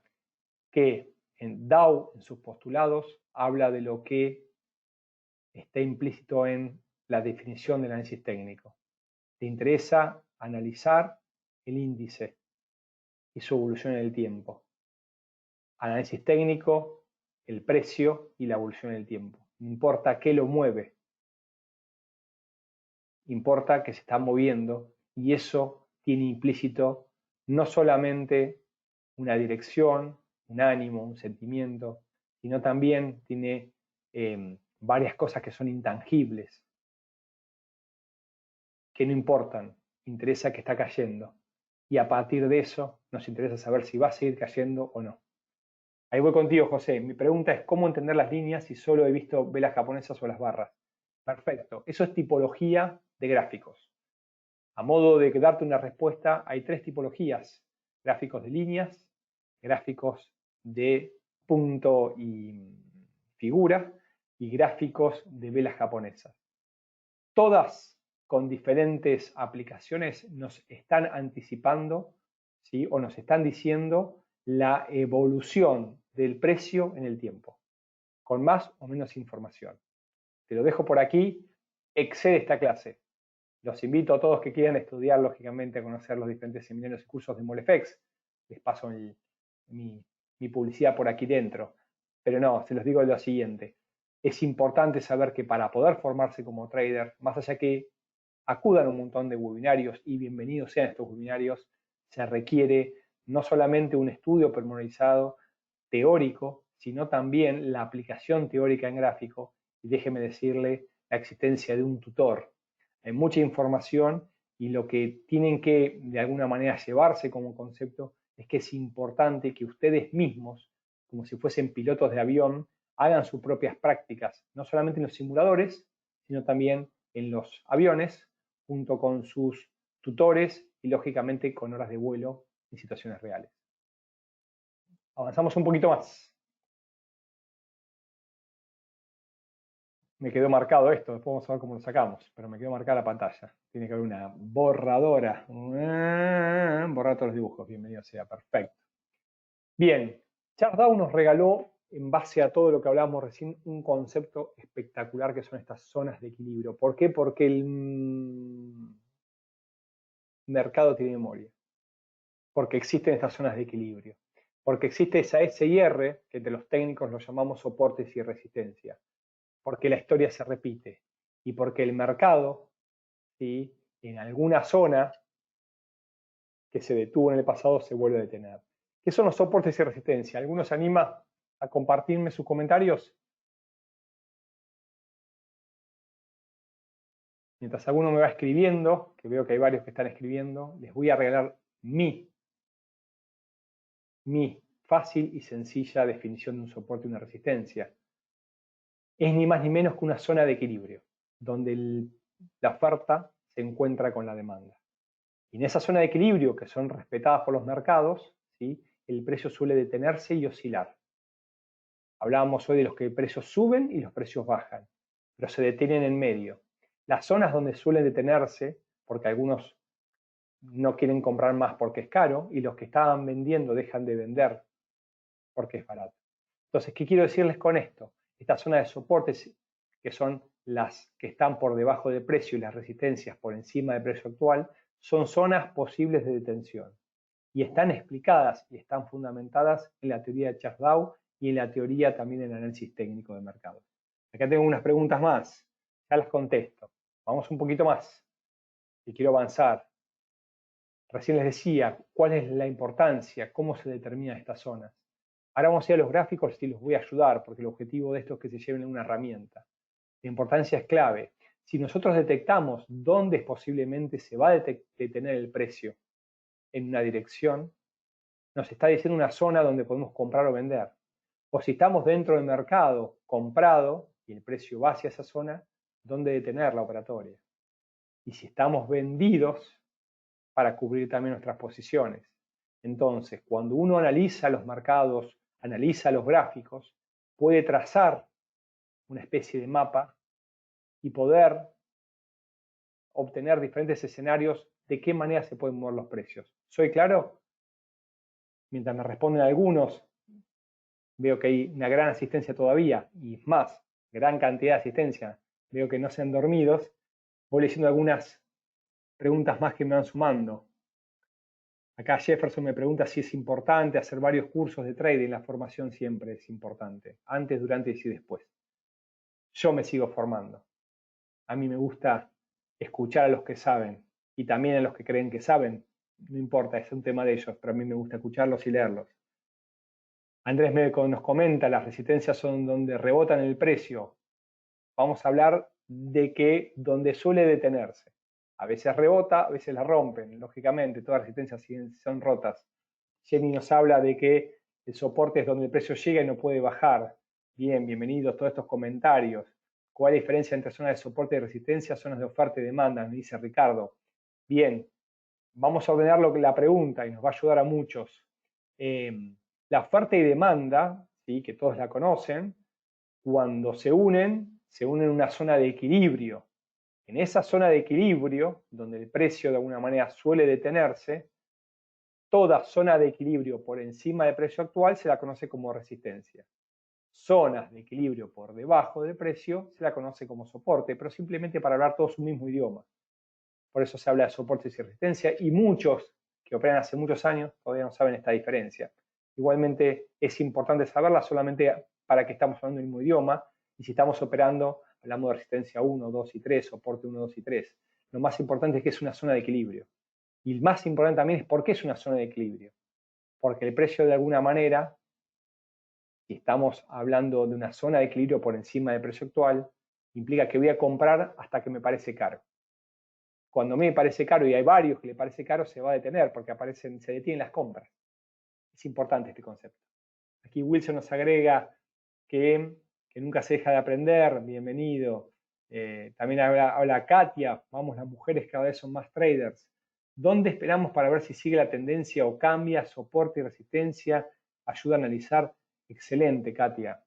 Que en Dow, en sus postulados, habla de lo que está implícito en la definición del análisis técnico. Te interesa analizar el índice y su evolución en el tiempo. Análisis técnico, el precio y la evolución en el tiempo. No importa qué lo mueve, importa que se está moviendo y eso tiene implícito no solamente una dirección, un ánimo, un sentimiento, sino también tiene varias cosas que son intangibles, que no importan, interesa que está cayendo. Y a partir de eso nos interesa saber si va a seguir cayendo o no. Ahí voy contigo, José. Mi pregunta es cómo entender las líneas si solo he visto velas japonesas o las barras. Perfecto. Eso es tipología de gráficos. A modo de darte una respuesta, hay tres tipologías. Gráficos de líneas, gráficos de punto y figura y gráficos de velas japonesas. Todas con diferentes aplicaciones nos están anticipando, ¿sí? O nos están diciendo la evolución del precio en el tiempo, con más o menos información. Te lo dejo por aquí, excede esta clase. Los invito a todos que quieran estudiar, lógicamente, a conocer los diferentes seminarios y cursos de MOLFX. Les paso mi publicidad por aquí dentro. Pero no, se los digo lo siguiente. Es importante saber que para poder formarse como trader, más allá que acudan a un montón de webinarios y bienvenidos sean estos webinarios, se requiere no solamente un estudio pormenorizado teórico, sino también la aplicación teórica en gráfico y déjeme decirle la existencia de un tutor. Hay mucha información y lo que tienen que de alguna manera llevarse como concepto es que es importante que ustedes mismos, como si fuesen pilotos de avión, hagan sus propias prácticas, no solamente en los simuladores, sino también en los aviones, junto con sus tutores y lógicamente con horas de vuelo en situaciones reales. Avanzamos un poquito más. Me quedó marcado esto, después vamos a ver cómo lo sacamos, pero me quedó marcada la pantalla. Tiene que haber una borradora. Borrar todos los dibujos, bienvenido sea, perfecto. Bien, Charles Dow nos regaló, en base a todo lo que hablábamos recién, un concepto espectacular que son estas zonas de equilibrio. ¿Por qué? Porque el mercado tiene memoria. Porque existen estas zonas de equilibrio. Porque existe esa S y R, que entre los técnicos lo llamamos soportes y resistencia. Porque la historia se repite y porque el mercado, ¿sí?, en alguna zona que se detuvo en el pasado se vuelve a detener. ¿Qué son los soportes y resistencia? ¿Alguno se anima a compartirme sus comentarios? Mientras alguno me va escribiendo, que veo que hay varios que están escribiendo, les voy a regalar mi fácil y sencilla definición de un soporte y una resistencia. Es ni más ni menos que una zona de equilibrio, donde la oferta se encuentra con la demanda. Y en esa zona de equilibrio, que son respetadas por los mercados, ¿sí?, el precio suele detenerse y oscilar. Hablábamos hoy de los que precios suben y los precios bajan, pero se detienen en medio. Las zonas donde suelen detenerse, porque algunos no quieren comprar más porque es caro, y los que estaban vendiendo dejan de vender porque es barato. Entonces, ¿qué quiero decirles con esto? Esta zona de soportes, que son las que están por debajo de precio y las resistencias por encima del precio actual, son zonas posibles de detención. Y están explicadas y están fundamentadas en la teoría de Charles y en la teoría también en el análisis técnico de mercado. Acá tengo unas preguntas más, ya las contesto. Vamos un poquito más, y quiero avanzar. Recién les decía cuál es la importancia, cómo se determinan estas zonas. Ahora vamos a ir a los gráficos y los voy a ayudar, porque el objetivo de esto es que se lleven una herramienta. La importancia es clave. Si nosotros detectamos dónde posiblemente se va a detener el precio en una dirección, nos está diciendo una zona donde podemos comprar o vender. O si estamos dentro del mercado comprado y el precio va hacia esa zona, ¿dónde detener la operatoria? Y si estamos vendidos, para cubrir también nuestras posiciones. Entonces, cuando uno analiza los mercados, analiza los gráficos, puede trazar una especie de mapa y poder obtener diferentes escenarios de qué manera se pueden mover los precios. ¿Soy claro? Mientras me responden algunos, veo que hay una gran asistencia todavía, y más, gran cantidad de asistencia. Veo que no se han dormidos. Voy leyendo algunas preguntas más que me van sumando. Acá Jefferson me pregunta si es importante hacer varios cursos de trading. La formación siempre es importante, antes, durante y después. Yo me sigo formando. A mí me gusta escuchar a los que saben y también a los que creen que saben. No importa, es un tema de ellos, pero a mí me gusta escucharlos y leerlos. Andrés nos comenta, las resistencias son donde rebotan el precio. Vamos a hablar de que donde suele detenerse. A veces rebota, a veces la rompen. Lógicamente, todas las resistencias son rotas. Jenny nos habla de que el soporte es donde el precio llega y no puede bajar. Bien, bienvenidos todos estos comentarios. ¿Cuál es la diferencia entre zonas de soporte y resistencia, zonas de oferta y demanda? Me dice Ricardo. Bien, vamos a ordenar la pregunta y nos va a ayudar a muchos. La oferta y demanda, ¿sí?, que todos la conocen, cuando se unen en una zona de equilibrio. En esa zona de equilibrio, donde el precio de alguna manera suele detenerse, toda zona de equilibrio por encima del precio actual se la conoce como resistencia. Zonas de equilibrio por debajo del precio se la conoce como soporte, pero simplemente para hablar todos un mismo idioma. Por eso se habla de soportes y resistencia, y muchos que operan hace muchos años todavía no saben esta diferencia. Igualmente es importante saberla solamente para que estamos hablando el mismo idioma, y si estamos operando, hablamos de resistencia 1, 2 y 3, soporte 1, 2 y 3. Lo más importante es que es una zona de equilibrio. Y el más importante también es por qué es una zona de equilibrio. Porque el precio, de alguna manera, si estamos hablando de una zona de equilibrio por encima del precio actual, implica que voy a comprar hasta que me parece caro. Cuando a mí me parece caro, y hay varios que le parece caro, se va a detener porque se detienen las compras. Es importante este concepto. Aquí Wilson nos agrega que nunca se deja de aprender. Bienvenido. También habla Katia. Vamos, las mujeres cada vez son más traders. ¿Dónde esperamos para ver si sigue la tendencia o cambia? Soporte y resistencia. Ayuda a analizar. Excelente, Katia.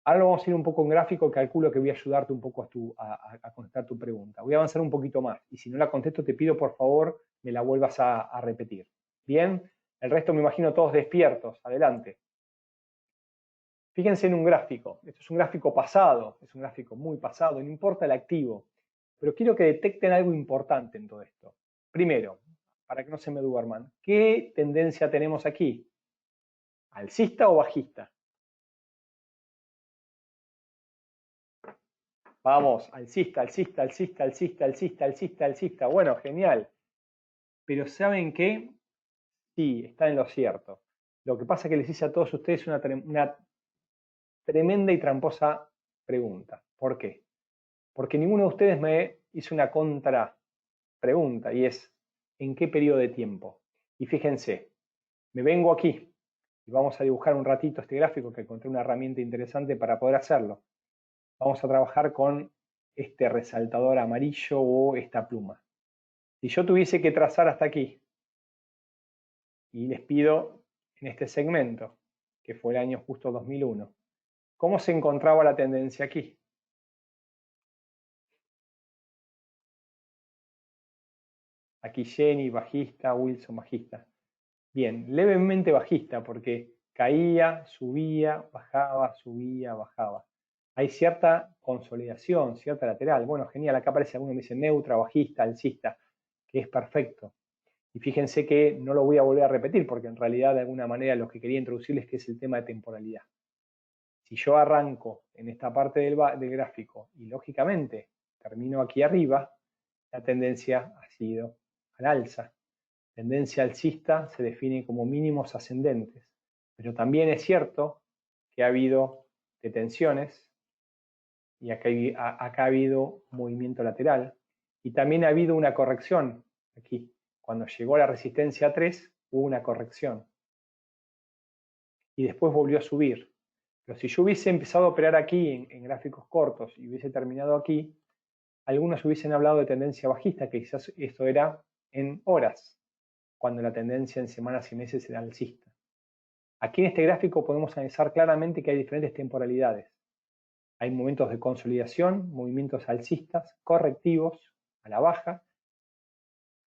Ahora vamos a ir un poco en gráfico, calculo que voy a ayudarte un poco a contestar tu pregunta. Voy a avanzar un poquito más y si no la contesto te pido por favor me la vuelvas a repetir. Bien, el resto me imagino todos despiertos. Adelante. Fíjense en un gráfico. Esto es un gráfico pasado, es un gráfico muy pasado, no importa el activo, pero quiero que detecten algo importante en todo esto. Primero, para que no se me duerman, ¿qué tendencia tenemos aquí? ¿Alcista o bajista? Vamos, alcista, alcista, alcista, alcista, alcista, alcista, alcista. Bueno, genial. Pero ¿saben qué? Sí, está en lo cierto. Lo que pasa es que les hice a todos ustedes una tremenda y tramposa pregunta. ¿Por qué? Porque ninguno de ustedes me hizo una contra pregunta y es, ¿en qué periodo de tiempo? Y fíjense, me vengo aquí y vamos a dibujar un ratito este gráfico que encontré una herramienta interesante para poder hacerlo. Vamos a trabajar con este resaltador amarillo o esta pluma. Si yo tuviese que trazar hasta aquí, y les pido en este segmento, que fue el año justo 2001, ¿cómo se encontraba la tendencia aquí? Aquí Jenny, bajista, Wilson, bajista. Bien, levemente bajista porque caía, subía, bajaba. Hay cierta consolidación, cierta lateral. Bueno, genial, acá aparece alguno que me dice neutra, bajista, alcista, que es perfecto. Y fíjense que no lo voy a volver a repetir porque en realidad de alguna manera lo que quería introducirles que es el tema de temporalidad. Si yo arranco en esta parte del gráfico y lógicamente termino aquí arriba, la tendencia ha sido al alza. Tendencia alcista se define como mínimos ascendentes, pero también es cierto que ha habido detenciones y acá ha habido movimiento lateral y también ha habido una corrección aquí. Cuando llegó la resistencia 3 hubo una corrección y después volvió a subir. Pero si yo hubiese empezado a operar aquí en gráficos cortos y hubiese terminado aquí, algunos hubiesen hablado de tendencia bajista, que quizás esto era en horas, cuando la tendencia en semanas y meses era alcista. Aquí en este gráfico podemos analizar claramente que hay diferentes temporalidades. Hay momentos de consolidación, movimientos alcistas, correctivos a la baja,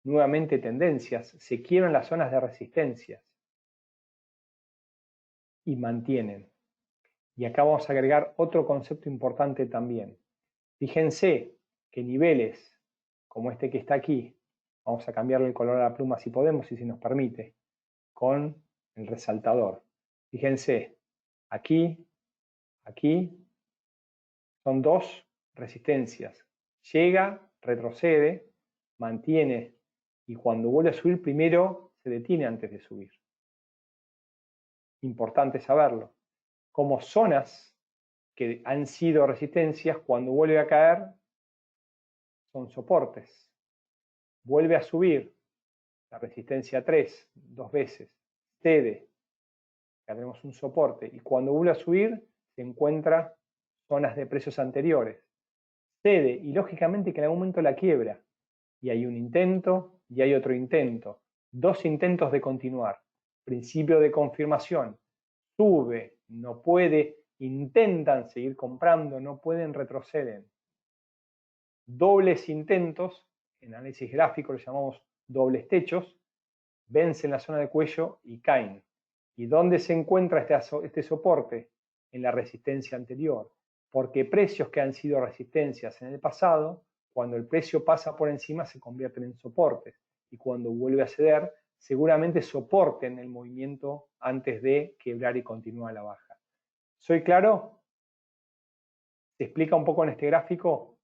nuevamente tendencias, se quiebran las zonas de resistencias y mantienen. Y acá vamos a agregar otro concepto importante también. Fíjense que niveles como este que está aquí, vamos a cambiarle el color a la pluma si podemos y si nos permite, con el resaltador. Fíjense, aquí, aquí, son dos resistencias. Llega, retrocede, mantiene y cuando vuelve a subir primero se detiene antes de subir. Importante saberlo. Como zonas que han sido resistencias, cuando vuelve a caer son soportes. Vuelve a subir la resistencia 3, dos veces, cede, acá tenemos un soporte, y cuando vuelve a subir se encuentra zonas de precios anteriores, cede y lógicamente que en algún momento la quiebra, y hay un intento y hay otro intento, dos intentos de continuar, principio de confirmación, sube, no puede, intentan seguir comprando, no pueden, retroceden. Dobles intentos, en análisis gráfico lo llamamos dobles techos, vencen la zona de cuello y caen. ¿Y dónde se encuentra este soporte? En la resistencia anterior. Porque precios que han sido resistencias en el pasado, cuando el precio pasa por encima se convierten en soportes. Y cuando vuelve a ceder, seguramente soporten el movimiento antes de quebrar y continuar a la baja. ¿Soy claro? ¿Se explica un poco en este gráfico?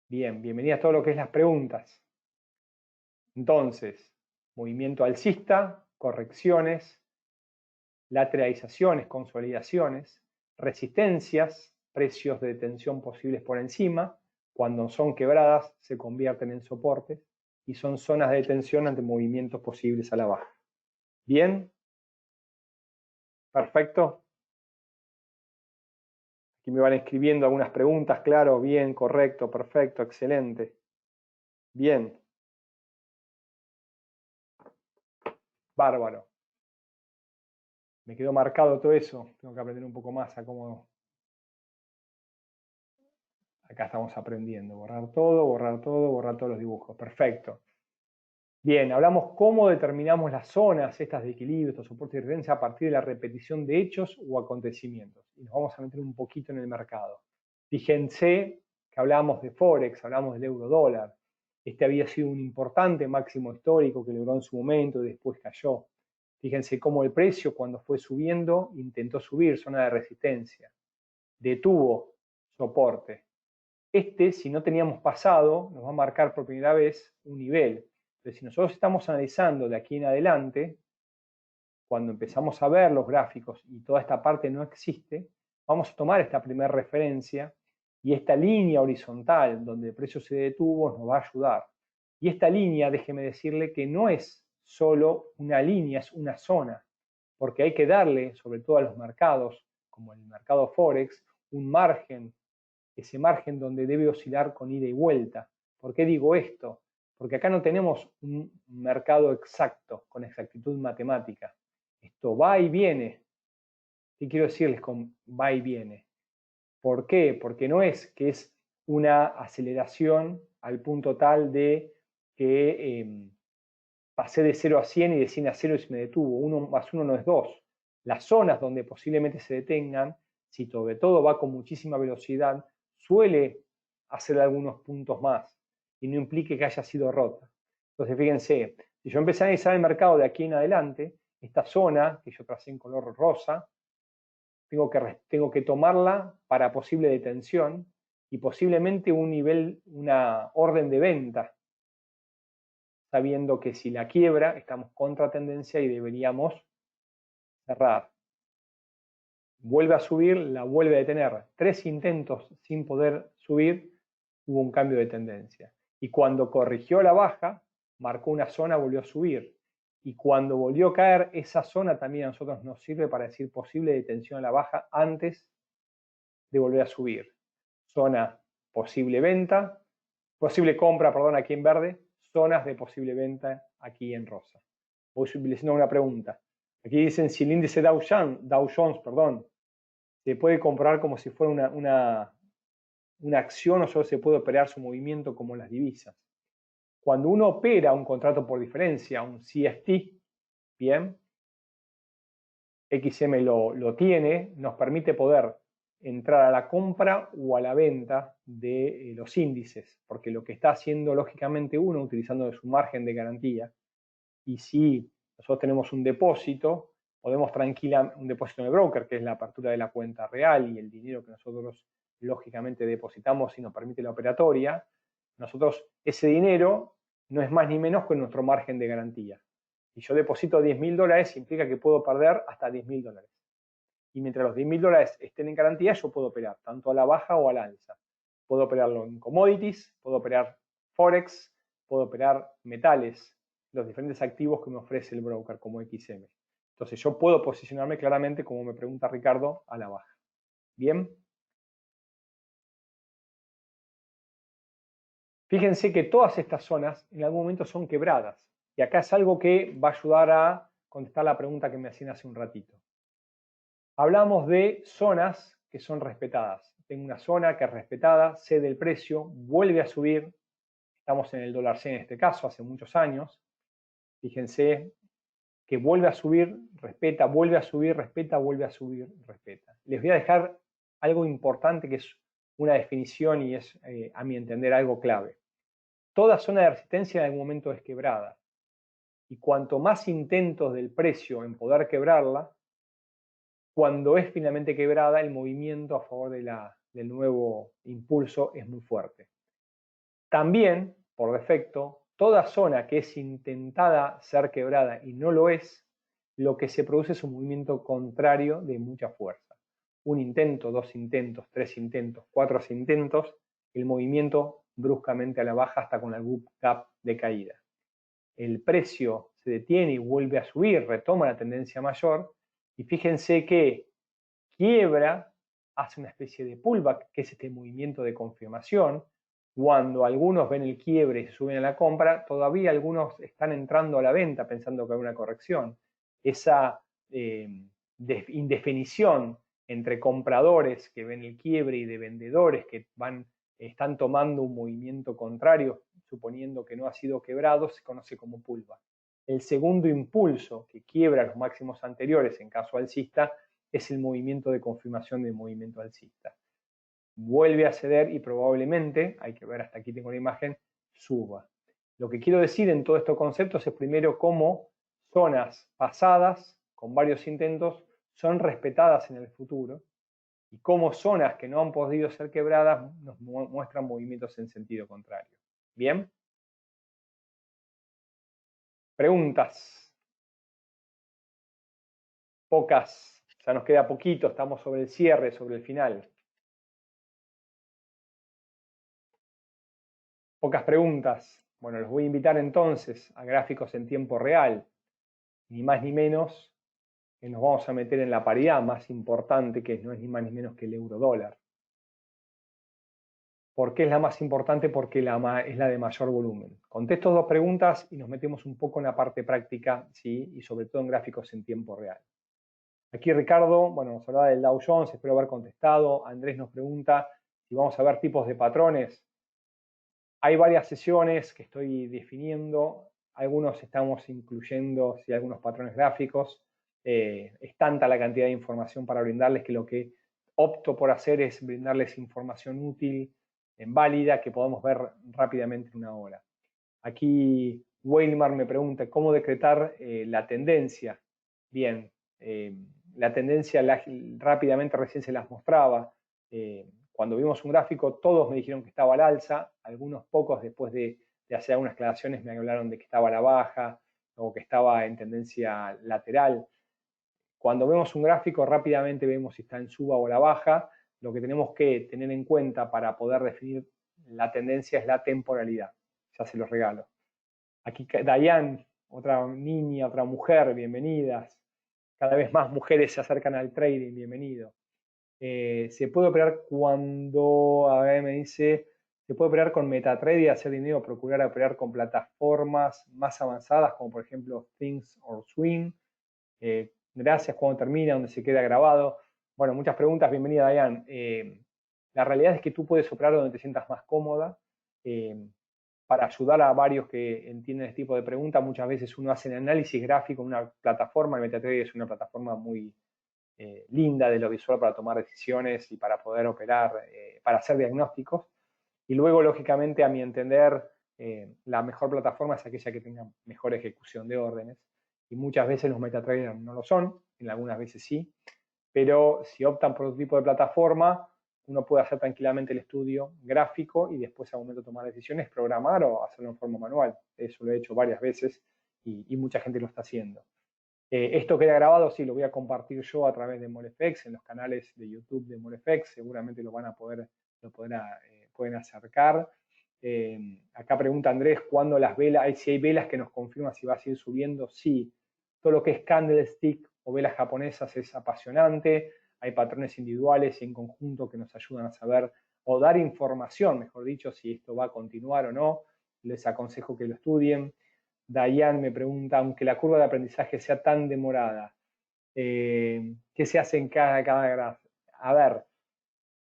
Bien, bienvenidas a todo lo que es las preguntas. Entonces, movimiento alcista, correcciones, lateralizaciones, consolidaciones, resistencias, precios de tensión posibles por encima, cuando son quebradas se convierten en soportes y son zonas de tensión ante movimientos posibles a la baja. ¿Bien? ¿Perfecto? Aquí me van escribiendo algunas preguntas, claro, bien, correcto, perfecto, excelente. Bien. Bárbaro. Me quedó marcado todo eso, tengo que aprender un poco más a cómo... Acá estamos aprendiendo, borrar todo, borrar todo, borrar todos los dibujos, perfecto. Bien, hablamos cómo determinamos las zonas estas de equilibrio, estos soportes de referencia a partir de la repetición de hechos o acontecimientos. Y nos vamos a meter un poquito en el mercado. Fíjense que hablamos de Forex, hablamos del euro dólar. Este había sido un importante máximo histórico que logró en su momento y después cayó. Fíjense cómo el precio cuando fue subiendo intentó subir, zona de resistencia. Detuvo, soporte. Este, si no teníamos pasado, nos va a marcar por primera vez un nivel. Entonces, si nosotros estamos analizando de aquí en adelante, cuando empezamos a ver los gráficos y toda esta parte no existe, vamos a tomar esta primera referencia y esta línea horizontal donde el precio se detuvo nos va a ayudar. Y esta línea, déjeme decirle que no es solo una línea, es una zona, porque hay que darle, sobre todo a los mercados, como el mercado Forex, un margen, ese margen donde debe oscilar con ida y vuelta. ¿Por qué digo esto? Porque acá no tenemos un mercado exacto, con exactitud matemática. Esto va y viene. ¿Qué quiero decirles con va y viene? ¿Por qué? Porque no es que es una aceleración al punto tal de que pasé de 0 a 100 y de 100 a 0 y se me detuvo. 1 más 1 no es 2. Las zonas donde posiblemente se detengan, si sobre todo va con muchísima velocidad, suele hacer algunos puntos más y no implique que haya sido rota. Entonces, fíjense, si yo empecé a analizar el mercado de aquí en adelante, esta zona que yo tracé en color rosa, tengo que tomarla para posible detención y posiblemente un nivel, una orden de venta, sabiendo que si la quiebra estamos contra tendencia y deberíamos cerrar. Vuelve a subir, la vuelve a detener. 3 intentos sin poder subir, hubo un cambio de tendencia. Y cuando corrigió la baja, marcó una zona, volvió a subir. Y cuando volvió a caer, esa zona también a nosotros nos sirve para decir posible detención a la baja antes de volver a subir. Zona posible venta, posible compra, perdón, aquí en verde, zonas de posible venta aquí en rosa. Voy haciendo una pregunta. Aquí dicen si el índice Dow Jones, perdón, se puede comprar como si fuera una acción o solo se puede operar su movimiento como las divisas. Cuando uno opera un contrato por diferencia, un CFD, bien, XM lo tiene, nos permite poder entrar a la compra o a la venta de los índices, porque lo que está haciendo lógicamente uno, utilizando su margen de garantía, y si nosotros tenemos un depósito, podemos un depósito en el broker, que es la apertura de la cuenta real y el dinero que nosotros lógicamente depositamos y nos permite la operatoria, nosotros ese dinero no es más ni menos que nuestro margen de garantía. Si yo deposito $10.000, implica que puedo perder hasta $10.000. Y mientras los $10.000 estén en garantía, yo puedo operar tanto a la baja o a la alza. Puedo operarlo en commodities, puedo operar Forex, puedo operar metales, los diferentes activos que me ofrece el broker como XM. Entonces yo puedo posicionarme claramente, como me pregunta Ricardo, a la baja. Bien. Fíjense que todas estas zonas en algún momento son quebradas. Y acá es algo que va a ayudar a contestar la pregunta que me hacían hace un ratito. Hablamos de zonas que son respetadas. Tengo una zona que es respetada, cede el precio, vuelve a subir. Estamos en el dólar C en este caso, hace muchos años. Fíjense que vuelve a subir, respeta, vuelve a subir, respeta, vuelve a subir, respeta. Les voy a dejar algo importante que es una definición y es, a mi entender, algo clave. Toda zona de resistencia en algún momento es quebrada. Y cuanto más intentos del precio en poder quebrarla, cuando es finalmente quebrada, el movimiento a favor del nuevo impulso es muy fuerte. También, por defecto, toda zona que es intentada ser quebrada y no lo es, lo que se produce es un movimiento contrario de mucha fuerza. Un intento, 2 intentos, 3 intentos, 4 intentos, el movimiento bruscamente a la baja hasta con el gap de caída. El precio se detiene y vuelve a subir, retoma la tendencia mayor, y fíjense que quiebra, hace una especie de pullback, que es este movimiento de confirmación. Cuando algunos ven el quiebre y se suben a la compra, todavía algunos están entrando a la venta pensando que hay una corrección. Esa indefinición entre compradores que ven el quiebre y de vendedores que están tomando un movimiento contrario, suponiendo que no ha sido quebrado, se conoce como pullback. El segundo impulso que quiebra los máximos anteriores en caso alcista es el movimiento de confirmación del movimiento alcista. Vuelve a ceder y probablemente, hay que ver, hasta aquí tengo la imagen, suba. Lo que quiero decir en todos estos conceptos es primero cómo zonas pasadas con varios intentos son respetadas en el futuro y cómo zonas que no han podido ser quebradas nos muestran movimientos en sentido contrario. ¿Bien? Preguntas. Pocas. Ya nos queda poquito, estamos sobre el cierre, sobre el final. Pocas preguntas. Bueno, los voy a invitar entonces a gráficos en tiempo real. Ni más ni menos que nos vamos a meter en la paridad más importante, que no es ni más ni menos que el euro dólar. ¿Por qué es la más importante? Porque es la de mayor volumen. Contesto dos preguntas y nos metemos un poco en la parte práctica, ¿sí? Y sobre todo en gráficos en tiempo real. Aquí Ricardo, bueno, nos hablaba del Dow Jones, espero haber contestado. Andrés nos pregunta si vamos a ver tipos de patrones. Hay varias sesiones que estoy definiendo, algunos estamos incluyendo algunos patrones gráficos. Es tanta la cantidad de información para brindarles que lo que opto por hacer es brindarles información útil, válida, que podamos ver rápidamente en una hora. Aquí Weilmar me pregunta cómo decretar la tendencia. Bien, la tendencia rápidamente recién se las mostraba. Cuando vimos un gráfico, todos me dijeron que estaba al alza, algunos pocos después de hacer algunas aclaraciones me hablaron de que estaba a la baja o que estaba en tendencia lateral. Cuando vemos un gráfico, rápidamente vemos si está en suba o a la baja. Lo que tenemos que tener en cuenta para poder definir la tendencia es la temporalidad. Ya se los regalo. Aquí Dayan, otra niña, otra mujer, bienvenidas. Cada vez más mujeres se acercan al trading, bienvenido. Se puede operar cuando, a ver, me dice, se puede operar con MetaTrader y hacer dinero, procurar operar con plataformas más avanzadas, como por ejemplo Things or Swing. Gracias, cuando termina, donde se queda grabado. Bueno, muchas preguntas, bienvenida Dayan. La realidad es que tú puedes operar donde te sientas más cómoda. Para ayudar a varios que entienden este tipo de preguntas, muchas veces uno hace el análisis gráfico en una plataforma, el MetaTrader es una plataforma muy linda de lo visual para tomar decisiones y para poder operar, para hacer diagnósticos. Y luego, lógicamente, a mi entender, la mejor plataforma es aquella que tenga mejor ejecución de órdenes. Y muchas veces los MetaTrader no lo son, en algunas veces sí. Pero si optan por otro tipo de plataforma, uno puede hacer tranquilamente el estudio gráfico y después, al momento de tomar decisiones, programar o hacerlo en forma manual. Eso lo he hecho varias veces y mucha gente lo está haciendo. Esto queda grabado, sí, lo voy a compartir yo a través de MoleFX, en los canales de YouTube de MoleFX, seguramente lo van a poder, pueden acercar. Acá pregunta Andrés, ¿cuándo las velas, si hay velas que nos confirman si va a seguir subiendo? Sí, todo lo que es candlestick o velas japonesas es apasionante, hay patrones individuales y en conjunto que nos ayudan a saber o dar información, mejor dicho, si esto va a continuar o no. Les aconsejo que lo estudien. Dayan me pregunta, aunque la curva de aprendizaje sea tan demorada, ¿qué se hace en cada gráfico? A ver,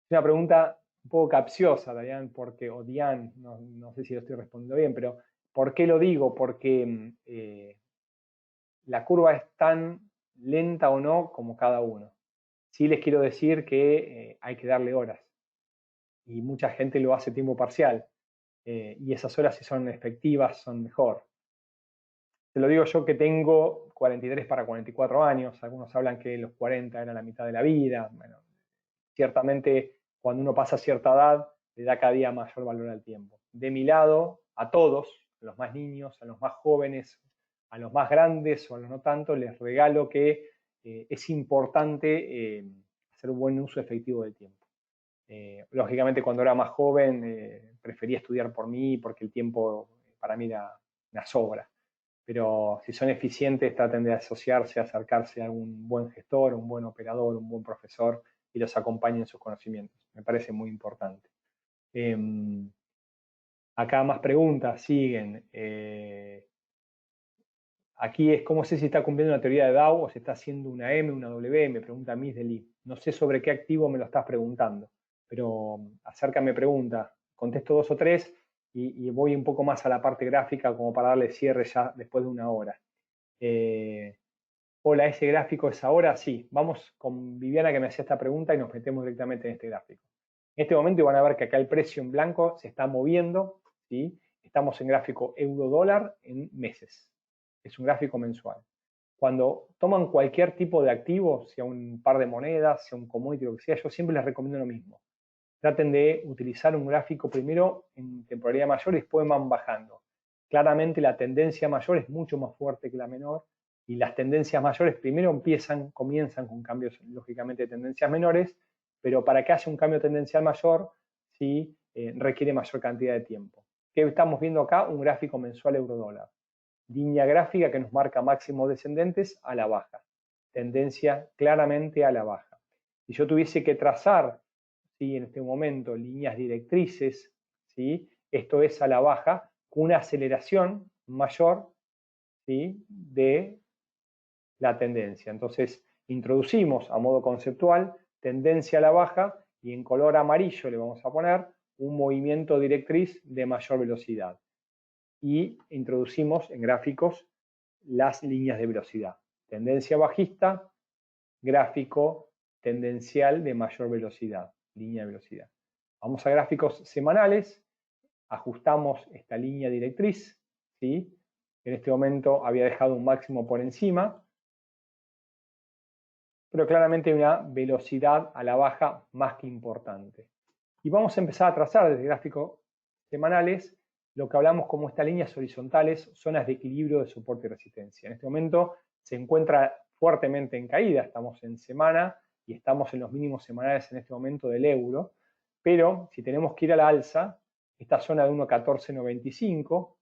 es una pregunta un poco capciosa, Dayan, porque, o Dian, no sé si lo estoy respondiendo bien, pero ¿por qué lo digo? Porque la curva es tan lenta o no como cada uno. Sí les quiero decir que hay que darle horas y mucha gente lo hace tiempo parcial y esas horas, si son efectivas, son mejor. Te lo digo yo que tengo 43 para 44 años, algunos hablan que los 40 era la mitad de la vida. Bueno, ciertamente cuando uno pasa cierta edad le da cada día mayor valor al tiempo. De mi lado, a todos, a los más niños, a los más jóvenes, a los más grandes o a los no tanto, les regalo que es importante hacer un buen uso efectivo del tiempo. Lógicamente cuando era más joven prefería estudiar por mí porque el tiempo para mí era una sobra. Pero si son eficientes, traten de asociarse, acercarse a un buen gestor, un buen operador, un buen profesor y los acompañen en sus conocimientos. Me parece muy importante. Acá más preguntas siguen. Aquí es cómo sé si está cumpliendo una teoría de Dow o si está haciendo una M, una W, me pregunta Miss Deli. No sé sobre qué activo me lo estás preguntando, pero acércame pregunta, contesto dos o tres y voy un poco más a la parte gráfica como para darle cierre ya después de una hora. Hola, ¿ese gráfico es ahora? Sí. Vamos con Viviana que me hacía esta pregunta y nos metemos directamente en este gráfico. En este momento van a ver que acá el precio en blanco se está moviendo, ¿sí? Estamos en gráfico euro-dólar en meses. Es un gráfico mensual. Cuando toman cualquier tipo de activo, sea un par de monedas, sea un commodity, lo que sea, yo siempre les recomiendo lo mismo. Traten de utilizar un gráfico primero en temporalidad mayor y después van bajando. Claramente la tendencia mayor es mucho más fuerte que la menor, y las tendencias mayores primero comienzan con cambios lógicamente de tendencias menores, pero para que haya un cambio tendencial mayor, sí, requiere mayor cantidad de tiempo. ¿Qué estamos viendo acá? Un gráfico mensual euro-dólar. Línea gráfica que nos marca máximos descendentes a la baja. Tendencia claramente a la baja. Si yo tuviese que trazar, ¿sí?, en este momento líneas directrices, ¿sí?, esto es a la baja, con una aceleración mayor, ¿sí?, de la tendencia. Entonces, introducimos a modo conceptual tendencia a la baja y en color amarillo le vamos a poner un movimiento directriz de mayor velocidad. Y introducimos en gráficos las líneas de velocidad. Tendencia bajista, gráfico tendencial de mayor velocidad, línea de velocidad. Vamos a gráficos semanales, ajustamos esta línea directriz, ¿sí? En este momento había dejado un máximo por encima, pero claramente hay una velocidad a la baja más que importante. Y vamos a empezar a trazar desde gráficos semanales lo que hablamos como estas líneas horizontales, zonas de equilibrio de soporte y resistencia. En este momento se encuentra fuertemente en caída, estamos en semana y estamos en los mínimos semanales en este momento del euro, pero si tenemos que ir a la alza, esta zona de 1.1495,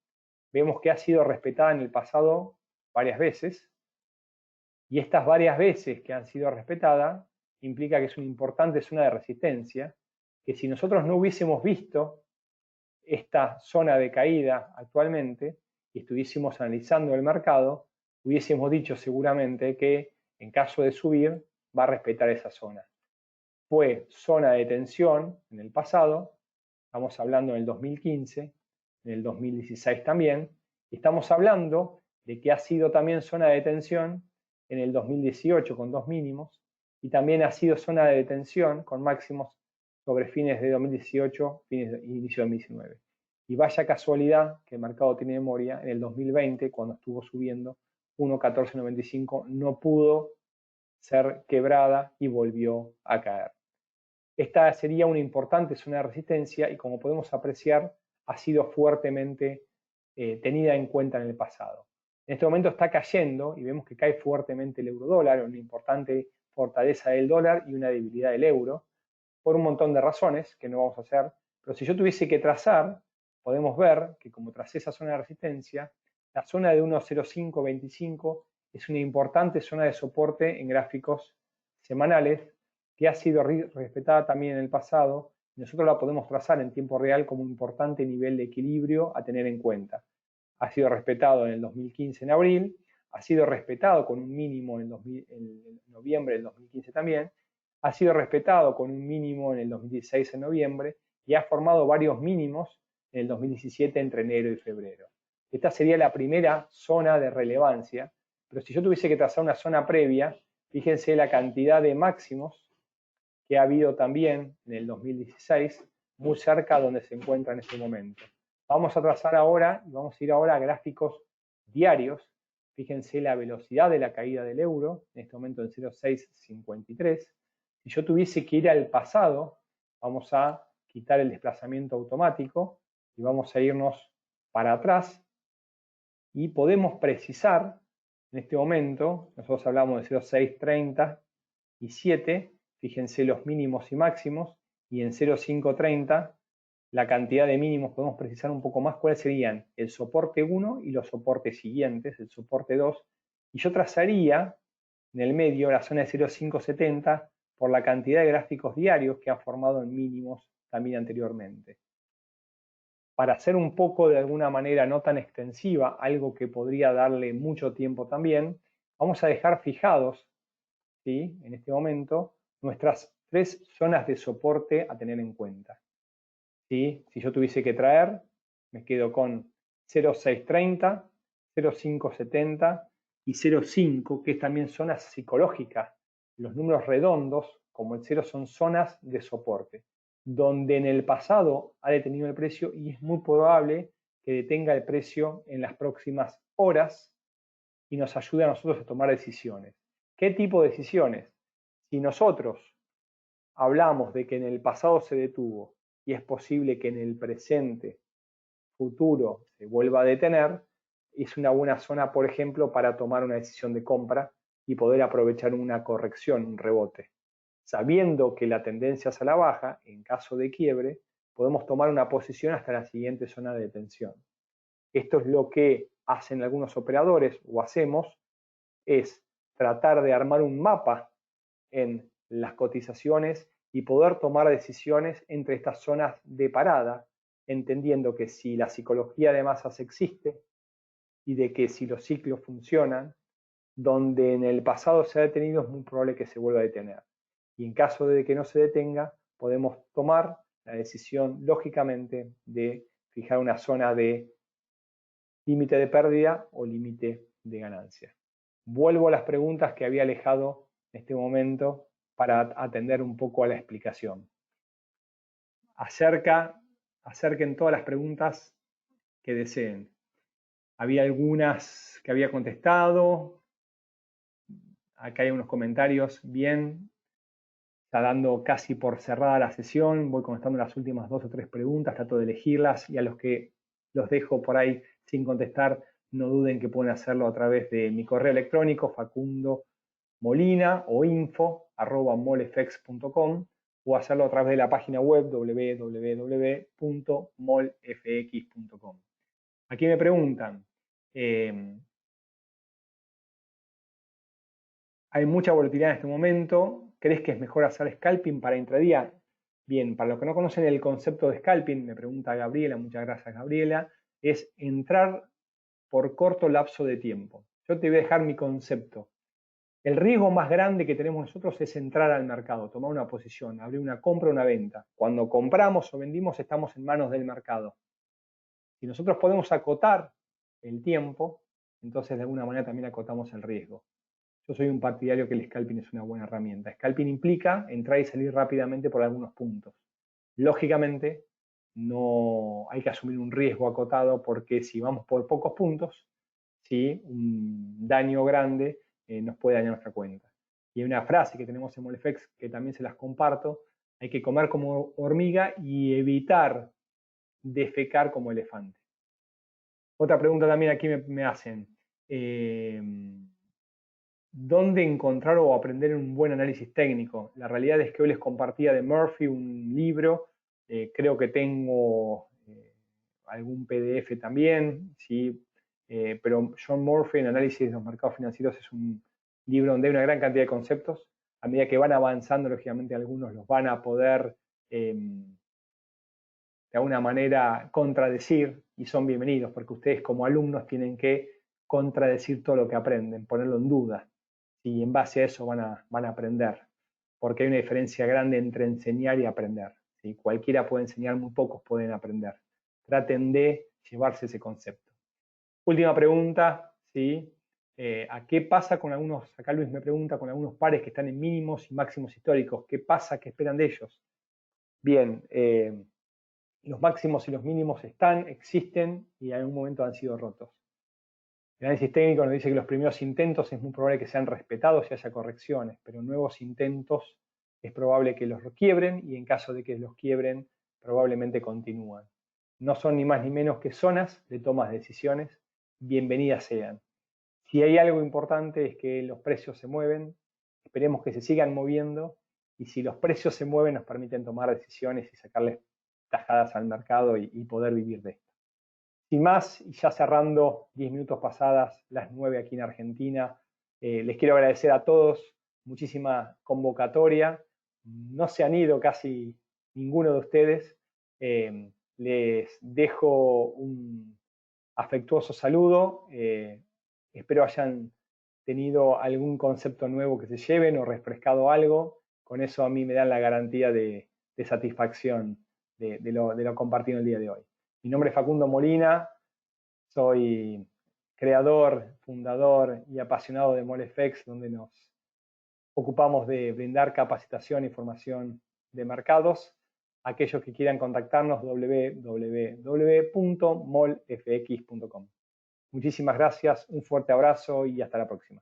vemos que ha sido respetada en el pasado varias veces, y estas varias veces que han sido respetadas implica que es una importante zona de resistencia, que si nosotros no hubiésemos visto esta zona de caída actualmente y estuviésemos analizando el mercado, hubiésemos dicho seguramente que en caso de subir va a respetar esa zona. Fue zona de tensión en el pasado, estamos hablando en el 2015, en el 2016 también, y estamos hablando de que ha sido también zona de tensión en el 2018 con dos mínimos, y también ha sido zona de tensión con máximos sobre fines de 2018, inicio de 2019. Y vaya casualidad que el mercado tiene memoria, en el 2020, cuando estuvo subiendo 1.1495, no pudo ser quebrada y volvió a caer. Esta sería una importante zona de resistencia y, como podemos apreciar, ha sido fuertemente tenida en cuenta en el pasado. En este momento está cayendo y vemos que cae fuertemente el euro-dólar, una importante fortaleza del dólar y una debilidad del euro, por un montón de razones que no vamos a hacer, pero si yo tuviese que trazar, podemos ver que como tracé esa zona de resistencia, la zona de 1.0525 es una importante zona de soporte en gráficos semanales que ha sido respetada también en el pasado, y nosotros la podemos trazar en tiempo real como un importante nivel de equilibrio a tener en cuenta. Ha sido respetado en el 2015 en abril, ha sido respetado con un mínimo en noviembre del 2015 también, ha sido respetado con un mínimo en el 2016 en noviembre y ha formado varios mínimos en el 2017 entre enero y febrero. Esta sería la primera zona de relevancia, pero si yo tuviese que trazar una zona previa, fíjense la cantidad de máximos que ha habido también en el 2016, muy cerca donde se encuentra en este momento. Vamos a trazar ahora, y vamos a ir ahora a gráficos diarios. Fíjense la velocidad de la caída del euro, en este momento en 0,653. Si yo tuviese que ir al pasado, vamos a quitar el desplazamiento automático y vamos a irnos para atrás y podemos precisar en este momento, nosotros hablamos de 0,630 y 7, fíjense los mínimos y máximos, y en 0,530 la cantidad de mínimos, podemos precisar un poco más cuáles serían el soporte 1 y los soportes siguientes, el soporte 2, y yo trazaría en el medio la zona de 0,570 por la cantidad de gráficos diarios que ha formado en mínimos también anteriormente. Para hacer un poco de alguna manera no tan extensiva, algo que podría darle mucho tiempo también, vamos a dejar fijados, ¿sí?, en este momento nuestras 3 zonas de soporte a tener en cuenta. ¿Sí? Si yo tuviese que traer, me quedo con 0,630, 0,570 y 0,5, que es también zonas psicológicas. Los números redondos, como el 0, son zonas de soporte, donde en el pasado ha detenido el precio y es muy probable que detenga el precio en las próximas horas y nos ayude a nosotros a tomar decisiones. ¿Qué tipo de decisiones? Si nosotros hablamos de que en el pasado se detuvo y es posible que en el presente futuro se vuelva a detener, es una buena zona, por ejemplo, para tomar una decisión de compra y poder aprovechar una corrección, un rebote. Sabiendo que la tendencia es a la baja, en caso de quiebre, podemos tomar una posición hasta la siguiente zona de detención. Esto es lo que hacen algunos operadores o hacemos, es tratar de armar un mapa en las cotizaciones y poder tomar decisiones entre estas zonas de parada, entendiendo que si la psicología de masas existe y de que si los ciclos funcionan, donde en el pasado se ha detenido es muy probable que se vuelva a detener. Y en caso de que no se detenga, podemos tomar la decisión, lógicamente, de fijar una zona de límite de pérdida o límite de ganancia. Vuelvo a las preguntas que había alejado en este momento para atender un poco a la explicación. Acerquen todas las preguntas que deseen. Había algunas que había contestado. Acá hay unos comentarios. Bien, está dando casi por cerrada la sesión. Voy contestando las últimas 2 o 3 preguntas. Trato de elegirlas y a los que los dejo por ahí sin contestar, no duden que pueden hacerlo a través de mi correo electrónico, Facundo Molina o info@molfx.com o hacerlo a través de la página web www.molfx.com. Aquí me preguntan, hay mucha volatilidad en este momento, ¿crees que es mejor hacer scalping para intradía? Bien, para los que no conocen el concepto de scalping, me pregunta Gabriela, muchas gracias Gabriela, es entrar por corto lapso de tiempo. Yo te voy a dejar mi concepto. El riesgo más grande que tenemos nosotros es entrar al mercado, tomar una posición, abrir una compra o una venta. Cuando compramos o vendimos estamos en manos del mercado. Si nosotros podemos acotar el tiempo, entonces de alguna manera también acotamos el riesgo. Yo soy un partidario que el scalping es una buena herramienta. Scalping implica entrar y salir rápidamente por algunos puntos. Lógicamente, no hay que asumir un riesgo acotado porque si vamos por pocos puntos, ¿sí? Un daño grande nos puede dañar nuestra cuenta. Y hay una frase que tenemos en Molefex que también se las comparto, hay que comer como hormiga y evitar defecar como elefante. Otra pregunta también aquí me hacen, ¿dónde encontrar o aprender un buen análisis técnico? La realidad es que hoy les compartía de Murphy un libro, creo que tengo algún PDF también, ¿sí? Pero John Murphy en Análisis de los Mercados Financieros es un libro donde hay una gran cantidad de conceptos. A medida que van avanzando, lógicamente algunos los van a poder de alguna manera contradecir y son bienvenidos, porque ustedes como alumnos tienen que contradecir todo lo que aprenden, ponerlo en duda. Y en base a eso van a aprender, porque hay una diferencia grande entre enseñar y aprender. ¿Sí? Cualquiera puede enseñar, muy pocos pueden aprender. Traten de llevarse ese concepto. Última pregunta, ¿sí? ¿A qué pasa con algunos, acá Luis me pregunta, con algunos pares que están en mínimos y máximos históricos? ¿Qué pasa? ¿Qué esperan de ellos? Bien, los máximos y los mínimos están, existen y en algún momento han sido rotos. El análisis técnico nos dice que los primeros intentos es muy probable que sean respetados y haya correcciones, pero nuevos intentos es probable que los quiebren y en caso de que los quiebren, probablemente continúan. No son ni más ni menos que zonas de tomas de decisiones, bienvenidas sean. Si hay algo importante es que los precios se mueven, esperemos que se sigan moviendo y si los precios se mueven nos permiten tomar decisiones y sacarles tajadas al mercado y poder vivir de esto. Sin más, y ya cerrando 10 minutos pasadas las 9 aquí en Argentina, les quiero agradecer a todos, muchísima convocatoria, no se han ido casi ninguno de ustedes, les dejo un afectuoso saludo, espero hayan tenido algún concepto nuevo que se lleven o refrescado algo, con eso a mí me dan la garantía de satisfacción de lo compartido el día de hoy. Mi nombre es Facundo Molina, soy creador, fundador y apasionado de Molefex, donde nos ocupamos de brindar capacitación y formación de mercados. Aquellos que quieran contactarnos, www.molfx.com. Muchísimas gracias, un fuerte abrazo y hasta la próxima.